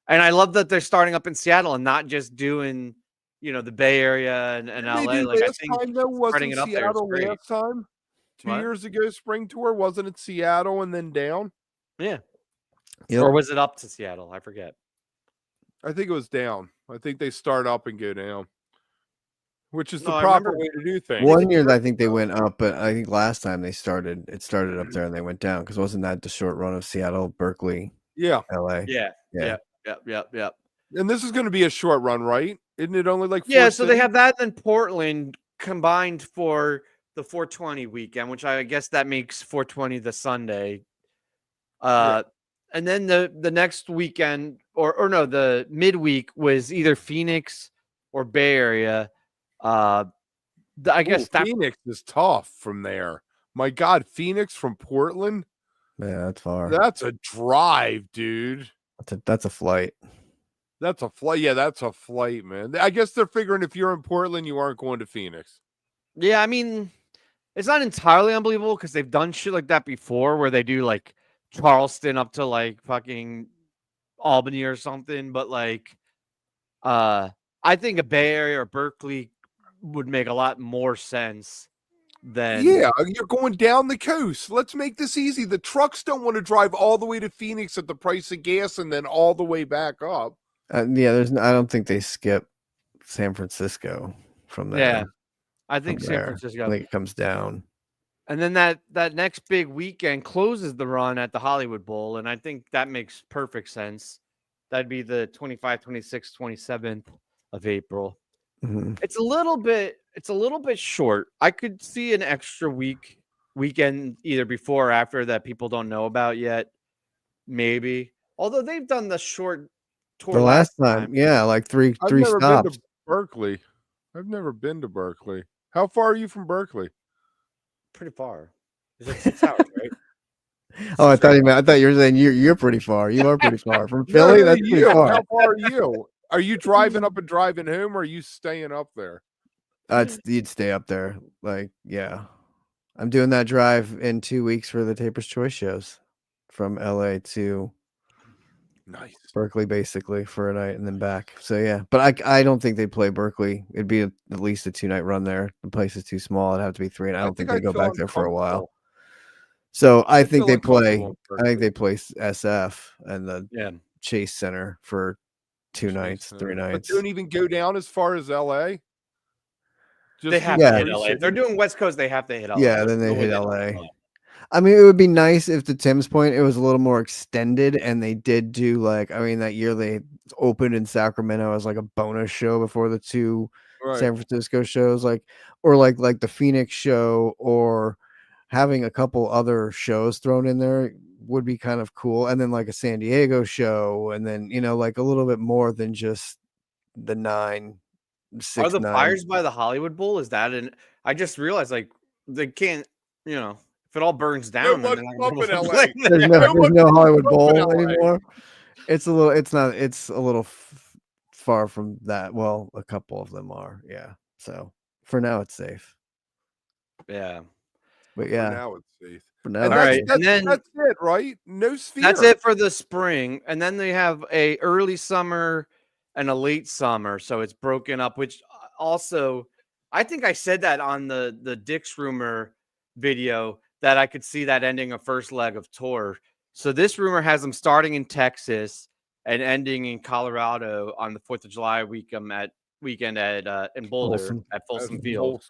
And I love that they're starting up in Seattle and not just doing, the Bay Area and LA. Like I think spreading it up Seattle there is great. Last time, 2 years ago, spring tour, wasn't it Seattle and then down? Yeah. Yep. Or was it up to Seattle? I forget. I think it was down. I think they start up and go down, which is the proper way to do things. One year, I think they went up, but I think last time it started up there and they went down because wasn't that the short run of Seattle, Berkeley, LA? Yeah. And this is going to be a short run, right? Isn't it only like 4 Yeah, so they have that in Portland combined for the 420 weekend, which I guess that makes 420 the Sunday. And then the next weekend or no, the midweek was either Phoenix or Bay Area. I guess Phoenix is tough from there. My God, Phoenix from Portland? Yeah, that's far. That's a drive, dude. That's a flight. That's a flight. Yeah, that's a flight, man. I guess they're figuring if you're in Portland, you aren't going to Phoenix. Yeah, I mean, it's not entirely unbelievable because they've done shit like that before where they do like Charleston up to like fucking Albany or something. But like, I think a Bay Area or Berkeley would make a lot more sense than. Yeah, you're going down the coast. Let's make this easy. The trucks don't want to drive all the way to Phoenix at the price of gas and then all the way back up. I don't think they skip San Francisco from there. Yeah, I think San Francisco. I think it comes down. And then that next big weekend closes the run at the Hollywood Bowl, and I think that makes perfect sense. That'd be the 25th, 26th, 27th of April. Mm-hmm. It's a little bit short. I could see an extra weekend either before or after that people don't know about yet. Maybe. Although they've done the short tour the last time. Yeah, like three stops. I've never been to Berkeley. I've never been to Berkeley. How far are you from Berkeley? Pretty far. It's like 6 hours, right? Oh, I thought you were saying you're pretty far. You are pretty far from Philly. That's pretty far. How far are you? Are you driving up and driving home, or are you staying up there? You'd stay up there. Like, yeah, I'm doing that drive in 2 weeks for the Taper's Choice shows from LA to Berkeley, basically for a night and then back. So yeah, but I don't think they'd play Berkeley. It'd be at least a 2-night run there. The place is too small. It'd have to be 3, and I don't think they go back there for a while. So I think they play. I think they play SF and the Chase Center for 2 nights, 3 nights. But don't even go down as far as LA. They have to hit LA. If they're doing West Coast, they have to hit LA. Yeah, then they hit LA. I mean, it would be nice if, to Tim's point, it was a little more extended and they did do that year they opened in Sacramento as like a bonus show before the 2 San Francisco shows, or the Phoenix show, or having a couple other shows thrown in there would be kind of cool. And then like a San Diego show, and then, like a little bit more than just the 9, 6, Are the 9. Fires by the Hollywood Bowl? Is that I just realized they can't, if it all burns down, there's no Hollywood Bowl anymore. It's a little far from that. Well, a couple of them are, yeah. So for now, it's safe. Yeah, but yeah, for now it's safe. For now, and that's it, right? No sphere. That's it for the spring, and then they have a early summer and a late summer, so it's broken up. Which also, I think I said that on the Dick's rumor video, that I could see that ending a first leg of tour. So this rumor has them starting in Texas and ending in Colorado on the 4th of July weekend at in Boulder at Folsom Field.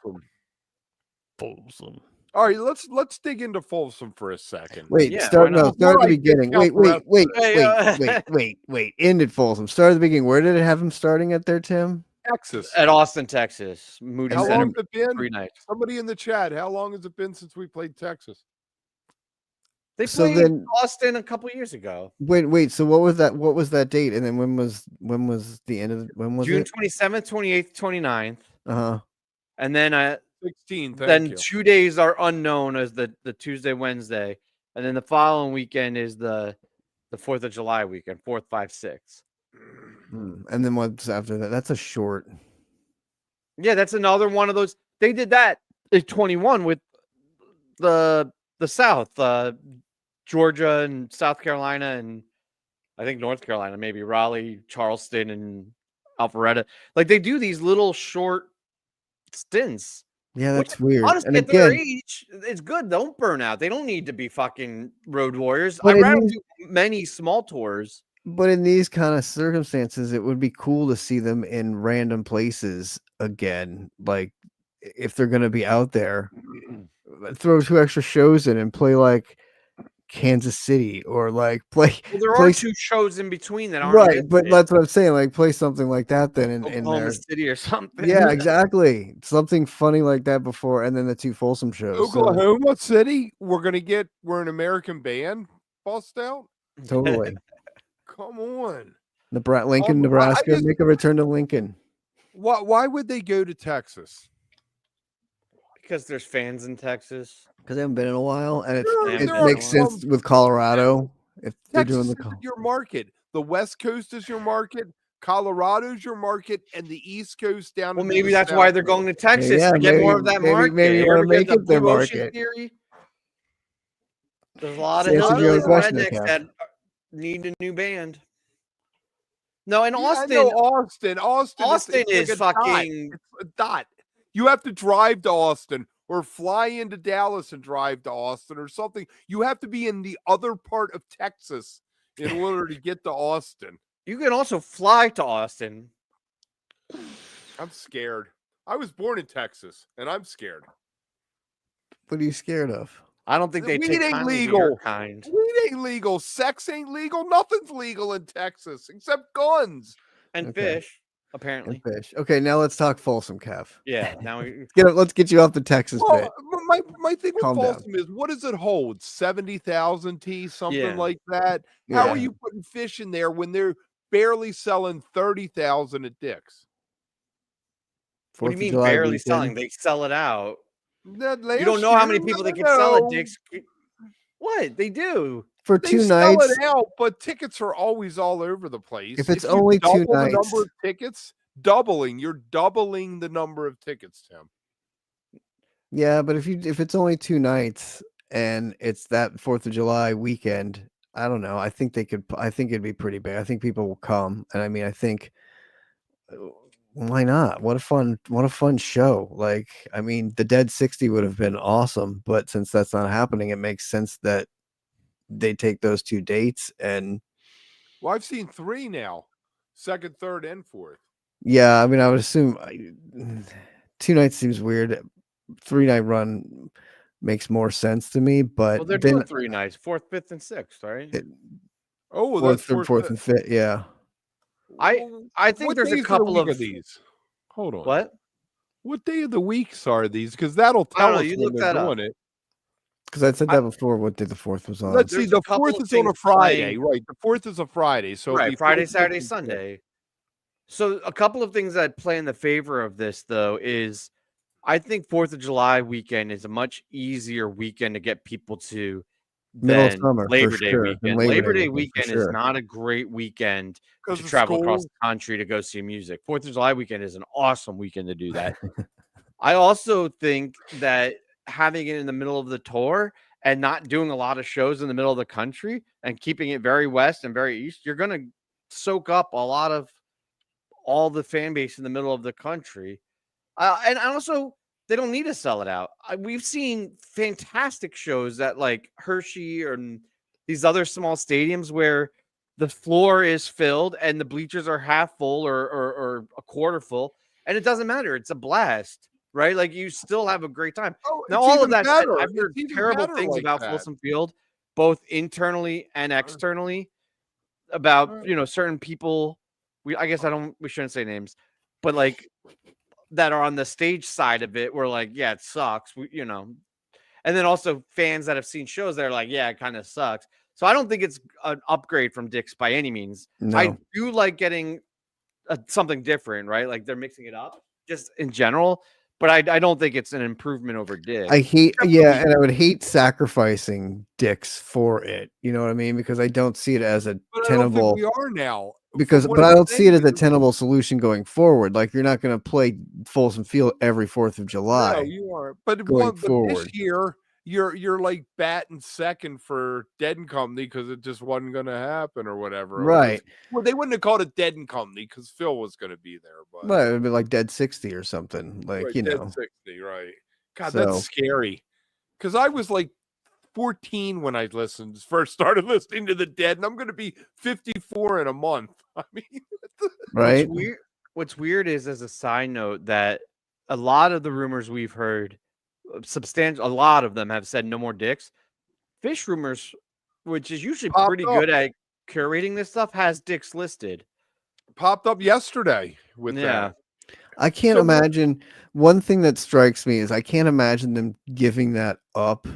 Folsom. All right, let's dig into Folsom for a second. Wait, Yeah, start why not? start at the Before I beginning. discount Wait, the rest of wait. End at Folsom. Start at the beginning. Where did it have him starting at there, Tim? Texas. At Austin, Texas. Moody How Center. long has it been? 3 nights. Somebody in the chat. How long has it been since we played Texas? They So played then- Austin a couple years ago. Wait. So what was that? What was that date? And then when was the end of when was June it? 27th, 28th, 29th. Uh-huh. And then 16. then Thank you. 2 days are unknown as the Tuesday, Wednesday. And then the following weekend is the 4th of July weekend, 4th, 5th, 6th. And then what's after that? That's a short. Yeah, that's another one of those. They did that in 21 with the South, Georgia and South Carolina, and I think North Carolina, maybe Raleigh, Charleston, and Alpharetta. Like they do these little short stints. Yeah, that's weird. Honestly, And at their again, age, it's good. Don't burn out. They don't need to be fucking road warriors. But I'd it rather means- do many small tours. but in these kind of circumstances, it would be cool to see them in random places again. Like if they're going to be out there, throw 2 extra shows in and play like Kansas City or like play Well, there play are 2 shows in between that aren't right. even But in that's what I'm saying. Like play something like that then in Oklahoma there. City or something. Yeah, exactly. Something funny like that before, and then the 2 Folsom shows. So, Oklahoma City. We're an American band bust out. totally. Come on. Lincoln, I Nebraska. just- Make a return to Lincoln. Why would they go to Texas? Because there's fans in Texas. Because they haven't been in a while, and There it are makes some- sense with Colorado if they're Texas doing the. isn't your market. The West Coast is your market. Colorado's your market, and the East Coast down. Well, into maybe the that's why south. they're going to Texas Yeah, to get more of maybe- that maybe- market. maybe you You wanna ever get make the it their blue ocean market. theory? There's a lot of See, answer your hillbillies own question, and rednecks Kev. that need a new band. No, in Yeah, I Austin, know Austin. Austin it's is like a dot. fucking. It's a dot. You have to drive to Austin or fly into Dallas and drive to Austin or something. You have to be in the other part of Texas in order to get to Austin. You can also fly to Austin. I'm scared. I was born in Texas, and I'm scared. What are you scared of? I don't think they Weed take ain't kindly to your legal. kind. Weed ain't legal. Sex ain't legal. Nothing's legal in Texas except guns. And Okay. fish, apparently. And fish. Okay, now let's talk Folsom, Kev. Yeah. Now we, Let's get you off the Texas bit. Well, my thing with Calm down. Folsom is, what does it hold? 70,000 T, something Yeah. like that. How are Yeah. you putting fish in there when they're barely selling 30,000 at Dick's? what do 4th you of mean July barely weekend. selling? They sell it out. That You don't last know how many year, people they I can sell at know. Dick's. What? They do. for They 2 sell nights. it out, but tickets are always all over the place. If it's you only 2 double the nights. number of tickets, you're doubling the number of tickets, Tim. Yeah, but if it's only 2 nights and it's that 4th of July weekend, I don't know. I think it'd be pretty big. I think people will come, and I mean, I think why not? What a fun show. Like, I mean, the Dead 60 would have been awesome, but since that's not happening, it makes sense that they take those 2 dates. And Well, I've seen 3 now, 2nd, 3rd, and 4th. yeah, I mean, I would assume 2 nights seems weird. 3-night run makes more sense to me, but Well, they're then doing 3 nights, 4th, 5th, and 6th, right? Oh, 4th, that's 4th, 4th and 5th, yeah. I think What there's a days of the couple week of are these. Hold on. what? What day of the weeks are these? Because that'll I don't tell know, us you when look they're that up. doing it. Because I said that before. What day the 4th was on? Let's see. There's The a couple 4th of is on a things Friday, playing- right? The 4th is a Friday, so it'll Right, be Friday, 4th, 5th, Saturday, and 6th. Sunday. So a couple of things that play in the favor of this, though, is I think 4th of July weekend is a much easier weekend to get people to Middle of than summer, for Labor Day sure, than weekend. Labor Labor Day Day weekend, for weekend is sure. not a great weekend 'Cause to of travel across school. the country to go see music. 4th of July weekend is an awesome weekend to do that. I also think that having it in the middle of the tour and not doing a lot of shows in the middle of the country and keeping it very west and very east, you're going to soak up a lot of all the fan base in the middle of the country. And also, they don't need to sell it out. We've seen fantastic shows at like Hershey and these other small stadiums where the floor is filled and the bleachers are half full or a quarter full, and it doesn't matter. It's a blast. right? Like you still have a great time. Oh, Now, it's all of even that said, better. I've heard It's even terrible better things like about that. Folsom Field, both internally and externally, about certain people. I guess we shouldn't say names, but like that are on the stage side of it. We're like, yeah, it sucks. And then also fans that have seen shows that are like, yeah, it kind of sucks. So I don't think it's an upgrade from Dick's by any means. No. I do like getting something different, right? Like they're mixing it up just in general. But I don't think it's an improvement over Dick. And I would hate sacrificing Dick's for it. You know what I mean? Because I don't see it as a tenable. We are now. But I don't see it as a tenable solution going forward. Like you're not going to play Folsom Field every 4th of July. No, you are. But forward. This year, you're like batting second for Dead and Company because it just wasn't going to happen or whatever. Right. Well, they wouldn't have called it Dead and Company because Phil was going to be there. But well, it would be like Dead 60 or something. Like, Dead 60, right? God, that's scary. Because I was like 14 when I first started listening to the Dead, and I'm going to be 54 in a month. I mean, right? What's weird is, as a side note, that a lot of the rumors we've heard, a lot of them have said no more Dicks. PHiSH Rumors, which is usually pretty good at curating this stuff, has Dicks listed. Popped up yesterday with that. I can't imagine. One thing that strikes me is I can't imagine them giving that up.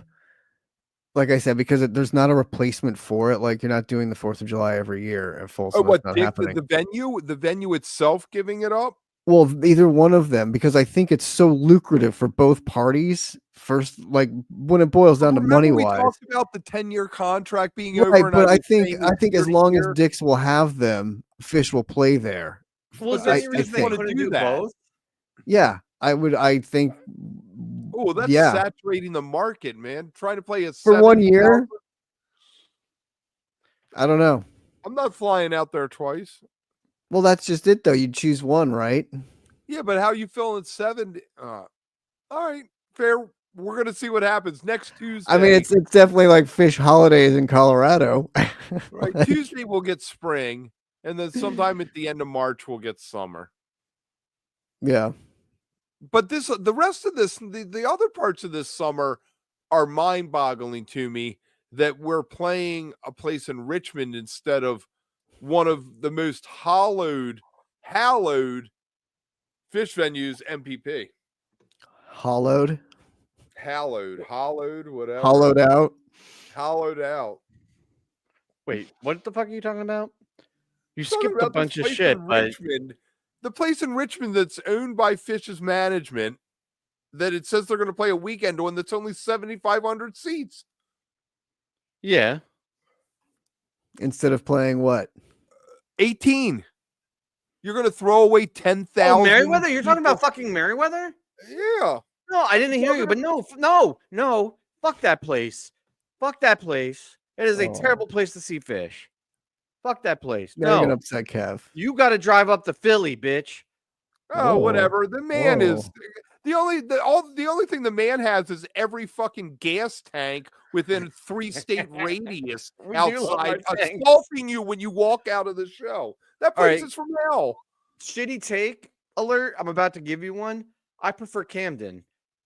Like I said, because there's not a replacement for it. Like you're not doing the 4th of July every year at Folsom. What, not Dick, happening. The venue itself giving it up? Well, either one of them, because I think it's so lucrative for both parties. First, like when it boils down to money wise, we talked about the 10-year contract being right, over. But I think as long as Dick's will have them, PHiSH will play there. Well, is there any reason they couldn't do both? Yeah, I think. Oh, that's saturating the market, man. Trying to play for 1 year. I don't know. I'm not flying out there twice. Well, that's just it, though. You choose one, right? Yeah, but how you feeling 7? All right, fair. We're gonna see what happens next Tuesday. I mean, it's definitely like PHiSH holidays in Colorado. Right, Tuesday we'll get spring, and then sometime at the end of March we'll get summer. Yeah. But the rest of this, the other parts of this summer are mind-boggling to me, that we're playing a place in Richmond instead of one of the most hallowed PHiSH venues, MPP. Hallowed, whatever. Hollowed out. Wait, what the fuck are you talking about? You skipped a bunch of shit, but Richmond. The place in Richmond that's owned by PHiSH's management, that it says they're going to play a weekend one that's only 7,500 seats. Yeah. Instead of playing what? 18. You're going to throw away 10,000. Oh, Merriweather? You're talking about fucking Merriweather? Yeah. No, I didn't hear you, but no. Fuck that place. It is a terrible place to see PHiSH. Fuck that place. Now you're gonna upset Kev. You got to drive up to Philly, bitch. Oh, whatever. The man is the only thing the man has is every fucking gas tank within a 3-state radius outside assaulting you when you walk out of the show. That place is from hell. Shitty take alert. I'm about to give you one. I prefer Camden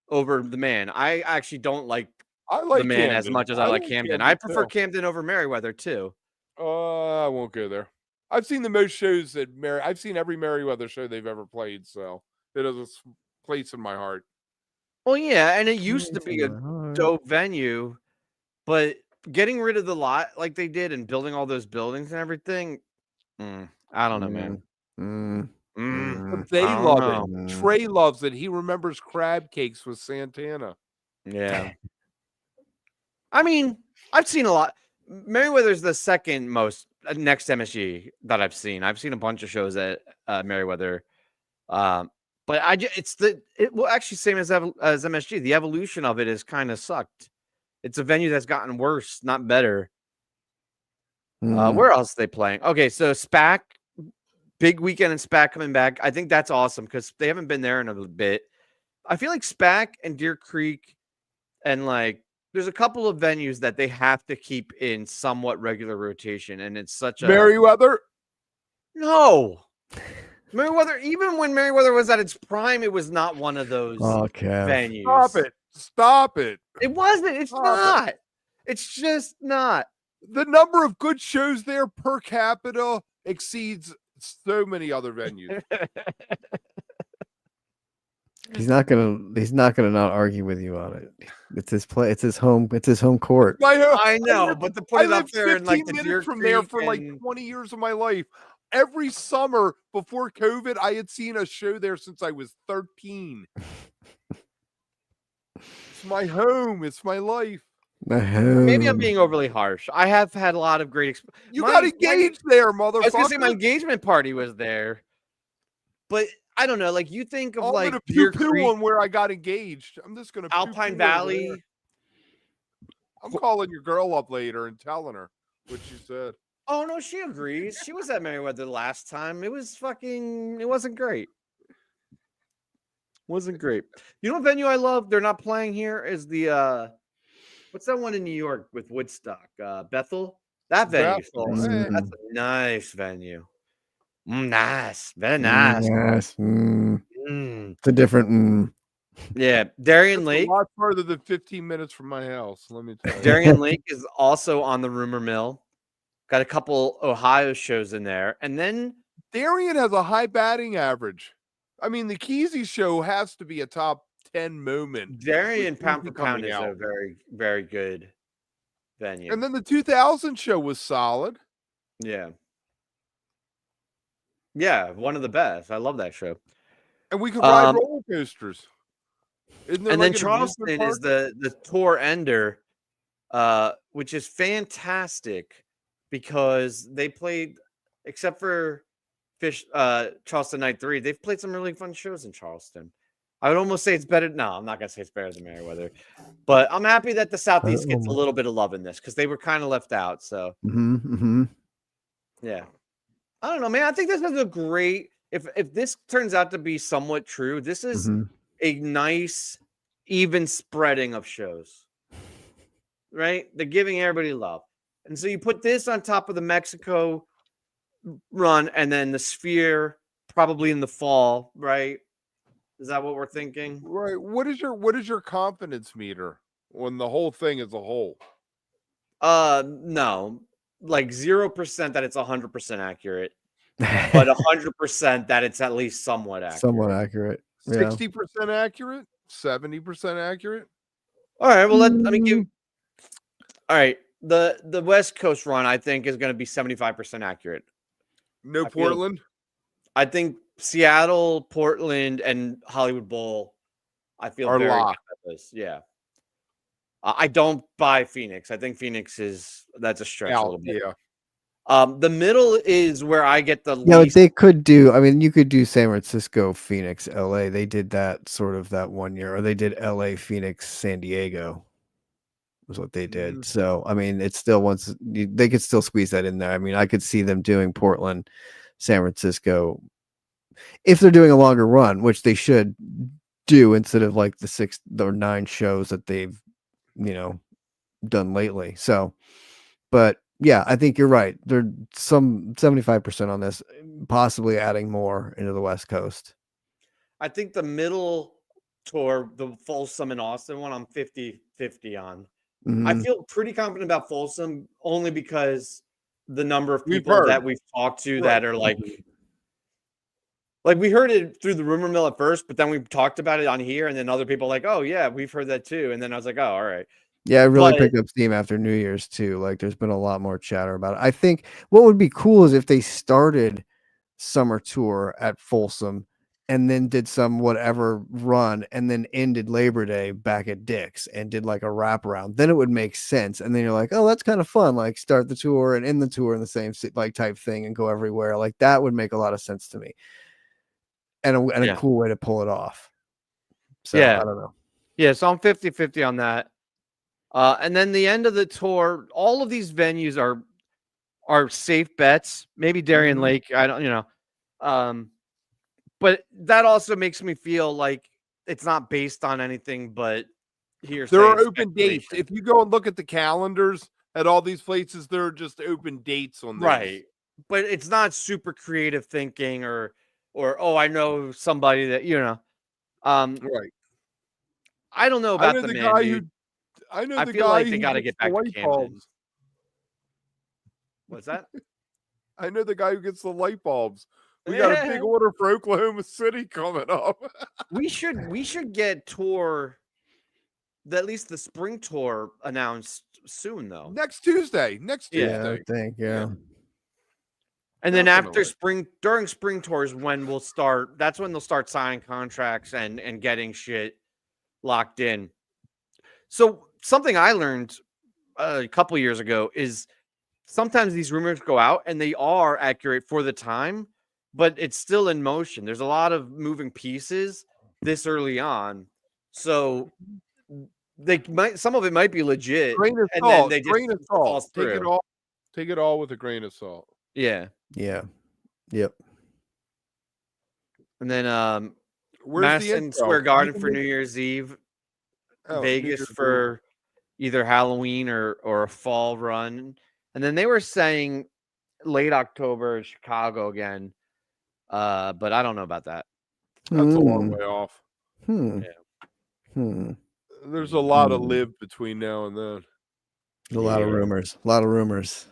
over the Man. I actually don't like the Man Camden as much as I like Camden. I prefer Camden over Merriweather too. I won't go there. I've seen the most shows that I've seen every Merriweather show they've ever played, so it has a place in my heart. Well, yeah, and it used to be a dope venue, but getting rid of the lot like they did and building all those buildings and everything, I don't know, man. But they love it. Trey loves it. He remembers crab cakes with Santana. Yeah. I mean, I've seen a lot. Merriweather's the second most next MSG that I've seen. I've seen a bunch of shows at Merriweather, but actually same as MSG. The evolution of it has kind of sucked. It's a venue that's gotten worse, not better. Where else are they playing? Okay, so SPAC, big weekend in SPAC coming back. I think that's awesome because they haven't been there in a bit. I feel like SPAC and Deer Creek and there's a couple of venues that they have to keep in somewhat regular rotation, and it's such a Merriweather. No, Merriweather, even when Merriweather was at its prime, it was not one of those venues. Stop it. It wasn't. It's not. It's just not. The number of good shows there per capita exceeds so many other venues. He's not gonna not argue with you on it. It's his play. It's his home court. I know, but to put it up there in like the Deer from Creek there for like 20 years of my life. Every summer before COVID, I had seen a show there since I was 13. It's my home. It's my life. Maybe I'm being overly harsh. I have had a lot of great experiences. You got engaged there, motherfucker. I was gonna say my engagement party was there, but I don't know. Like you think of like Deer Creek on where I got engaged. I'm just gonna Alpine Valley. I'm calling your girl up later and telling her what you said. Oh no, she agrees. She was at Merriweather last time. It wasn't great. Wasn't great. You know what venue I love? They're not playing here is the what's that one in New York with Woodstock? Bethel? That venue. That's a nice venue. Nice. Very nice. Yes. It's a different Yeah. Darien Lake. A lot further than 15 minutes from my house. Let me tell you. Darien Lake is also on the rumor mill. Got a couple Ohio shows in there. And then Darien has a high batting average. I mean, the Kesey show has to be a top 10 moment. Darien pound for pound is a very, very good venue. And then the 2000 show was solid. Yeah. Yeah, one of the best. I love that show. And we could ride roller coasters. And then Charleston is the tour ender, which is fantastic because they played, except for Charleston Night 3, they've played some really fun shows in Charleston. I would almost say it's better. No, I'm not going to say it's better than Merriweather. But I'm happy that the Southeast gets a little bit of love in this because they were kind of left out. So, yeah. I don't know, man. I think this is a great. If this turns out to be somewhat true, this is a nice, even spreading of shows. Right? They're giving everybody love. And so you put this on top of the Mexico run and then the Sphere probably in the fall, right? Is that what we're thinking? Right. What is your confidence meter on the whole thing as a whole? No. Like 0% that it's 100% accurate, but 100% that it's at least somewhat accurate. Somewhat accurate. 60% accurate? 70% accurate? All right. Well, let me give. All right. The West Coast run, I think, is going to be 75% accurate. No Portland? I think Seattle, Portland, and Hollywood Bowl, I feel are very locked. Yeah. I don't buy Phoenix. I think Phoenix that's a stretch a little bit. Yeah. The middle is where I get the least. They could do. I mean, you could do San Francisco, Phoenix, LA. They did that sort of that one year, or they did LA, Phoenix, San Diego. Was what they did. So I mean, it's still they could still squeeze that in there. I mean, I could see them doing Portland, San Francisco, if they're doing a longer run, which they should do instead of like the 6 or 9 shows that they've done lately. So, but yeah, I think you're right. There's some 75% on this, possibly adding more into the West Coast. I think the middle tour, the Folsom and Austin one, I'm 50-50 on. I feel pretty confident about Folsom only because the number of people that we've talked to that are like we heard it through the rumor mill at first, but then we talked about it on here, and then other people like, oh yeah, we've heard that too. And then I was like, oh, all right. Yeah, it really picked up steam after New Year's too. Like there's been a lot more chatter about it. I think what would be cool is if they started summer tour at Folsom and then did some whatever run and then ended Labor Day back at Dick's and did like a wraparound. Then it would make sense. And then you're like, oh, that's kind of fun. Like start the tour and end the tour in the same like type thing and go everywhere. Like that would make a lot of sense to me. And a cool way to pull it off. So I don't know. Yeah, so I'm 50-50 on that. And then the end of the tour, all of these venues are safe bets. Maybe Darien Lake, I don't, but that also makes me feel like it's not based on anything but here's there are open dates. If you go and look at the calendars at all these places, there are just open dates on those. Right. But it's not super creative thinking or or oh, I know somebody that Right. I don't know I about know the the man, guy dude. I know I the feel guy like they who got to gets get the back to light Camden. bulbs. What's that? I know the guy who gets the light bulbs. We got a big order for Oklahoma City coming up. We should get at least the spring tour announced soon though. Next Tuesday. Yeah, I think, yeah. And then after Definitely. during spring tours, that's when they'll start signing contracts and getting shit locked in. So something I learned a couple years ago is sometimes these rumors go out and they are accurate for the time, but it's still in motion. There's a lot of moving pieces this early on. So some of it might be legit, Grain of and then salt. they just Grain of falls salt. Take through. it all. Take it all with a grain of salt. Yeah. Yeah. Yep. And then Where's Madison the Square Garden for New Year's Eve, Vegas for either Halloween or a fall run. And then they were saying late October in Chicago again. But I don't know about that. That's a long way off. Yeah. There's a lot of live between now and then. A lot of rumors. A lot of rumors.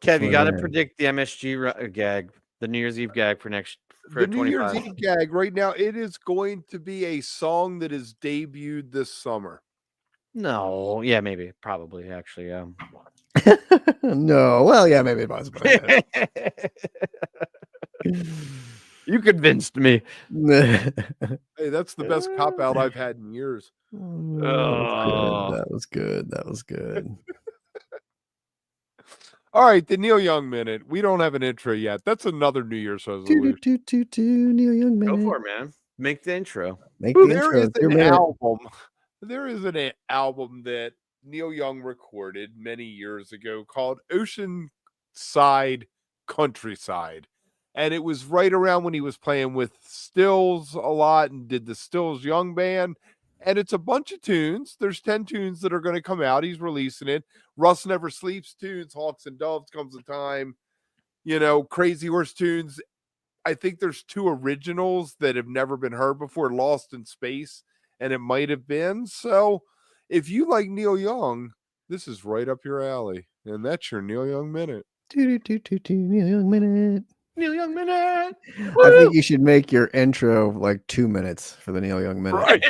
Kev, you got to predict the MSG gag, the New Year's Eve gag for the New Year's Eve gag right now. It is going to be a song that is debuted this summer. No, yeah, maybe, probably, actually, yeah. No, well, yeah, maybe possibly. You convinced me. Hey, that's the best cop out I've had in years. That was good. That was good. All right, the Neil Young minute. We don't have an intro yet. That's another New Year's resolution. Neil Young minute. Go for it, man. Make the intro. There is an album. There is an album that Neil Young recorded many years ago called Oceanside Countryside. And it was right around when he was playing with Stills a lot and did the Stills Young Band. And it's a bunch of tunes. There's 10 tunes that are going to come out. He's releasing it. Russ Never Sleeps tunes, Hawks and Doves comes a time, Crazy Horse tunes. I think there's 2 originals that have never been heard before, Lost in Space, and it might have been. So if you like Neil Young, this is right up your alley. And that's your Neil Young minute. Neil Young minute. Neil Young minute. I think you should make your intro like 2 minutes for the Neil Young minute. Right.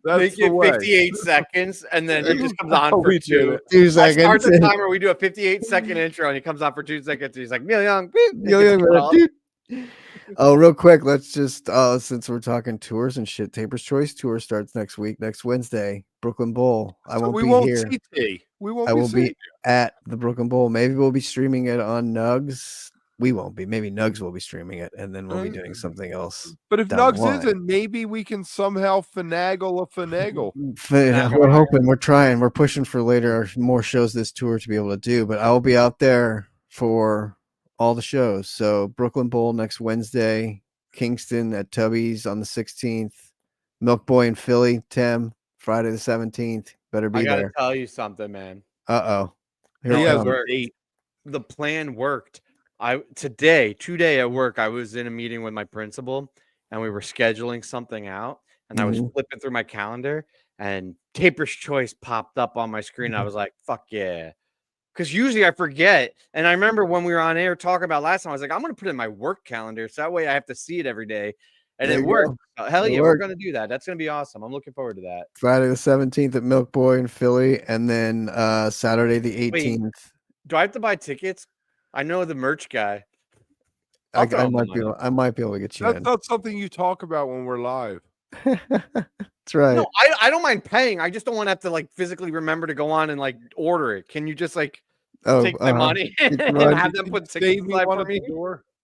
Make it 58 seconds, and then it just comes on for 2 seconds. I start the timer. We do a 58-second intro, and he comes on for 2 seconds. He's like, Neil Young. Neil Young minute, dude. Oh, real quick, let's just since we're talking tours and shit, Taper's Choice tour starts next Wednesday, Brooklyn Bowl. I won't be here. We won't. I will be at the Brooklyn Bowl. Maybe we'll be streaming it on Nugs. We won't be. Maybe Nugs will be streaming it, and then we'll be doing something else. But if Nugs isn't, maybe we can somehow finagle a finagle. We're hoping. We're trying. We're pushing for more shows this tour to be able to do. But I will be out there for all the shows. So Brooklyn Bowl next Wednesday, Kingston at Tubby's on the 16th, Milk Boy in Philly, Tim, Friday the 17th. Better be there. I gotta tell you something, man. The plan worked. Today at work, I was in a meeting with my principal, and we were scheduling something out, and I was flipping through my calendar, and Taper's Choice popped up on my screen. I was like, fuck yeah. Because usually I forget. And I remember when we were on air talking about last time, I was like, I'm going to put it in my work calendar. So that way I have to see it every day. And it worked. Hell yeah, we're going to do that. That's going to be awesome. I'm looking forward to that. Friday the 17th at Milk Boy in Philly. And then Saturday the 18th. Wait, do I have to buy tickets? I know the merch guy. I might be able to get you in. That's not something you talk about when we're live. That's right. No, I don't mind paying. I just don't want to have to physically remember to go on and order it. Can you just take my money and have them put tickets for me?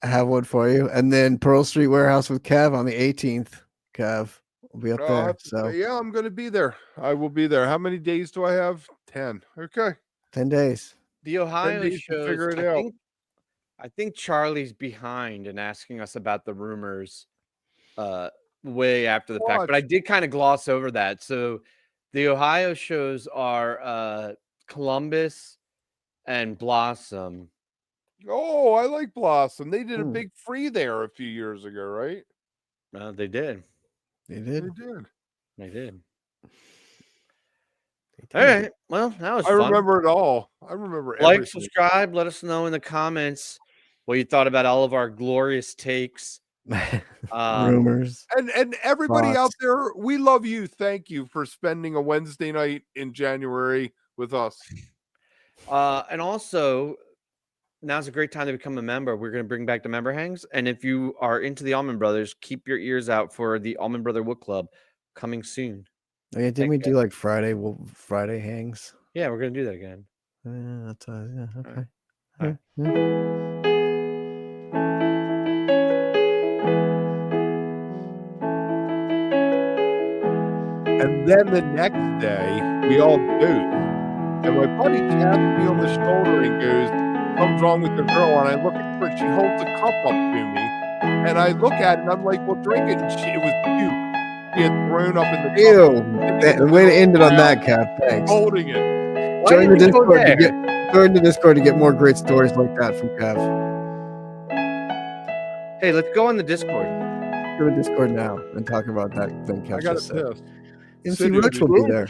I have one for you. And then Pearl Street Warehouse with Kev on the 18th. Kev will be up there. So yeah, I'm going to be there. I will be there. How many days do I have? 10. Okay. 10 days. The Ohio shows. Figure it out. I think Charlie's behind and asking us about the rumors way after the fact, but I did kind of gloss over that. So the Ohio shows are Columbus and Blossom Oh, I like Blossom. They did a Hmm. big free there a few years ago, right? They did. They They did. did. They did. They All did. right. Well, that was I fun. remember it all. I remember Like, everything. subscribe. Let us know in the comments what you thought about all of our glorious takes. Rumors. And everybody out Thoughts. there, we love you. Thank you for spending a Wednesday night in January with us. And also, now's a great time to become a member. We're going to bring back the member hangs. And if you are into the Allman Brothers, keep your ears out for the Allman Brother Wook Club coming soon. Oh, yeah, didn't we do like Friday hangs? Yeah, we're going to do that again. Yeah, that's yeah, okay. All right. Yeah. And then the next day, we all dozed. And my buddy taps me on the shoulder and goes, "Something's wrong with your girl." And I look at her, she holds a cup up to me. And I look at it and I'm like, "Well, drink it." And it was puke. She had thrown up in the cup. Ew. Way to end it on that, Cap. Thanks. Holding it. Join the Discord to get more great stories like that from Kev. Hey, let's go on the Discord. Go to Discord now and talk about that thing Kev I got just it said. pissed. MC Rich will be there.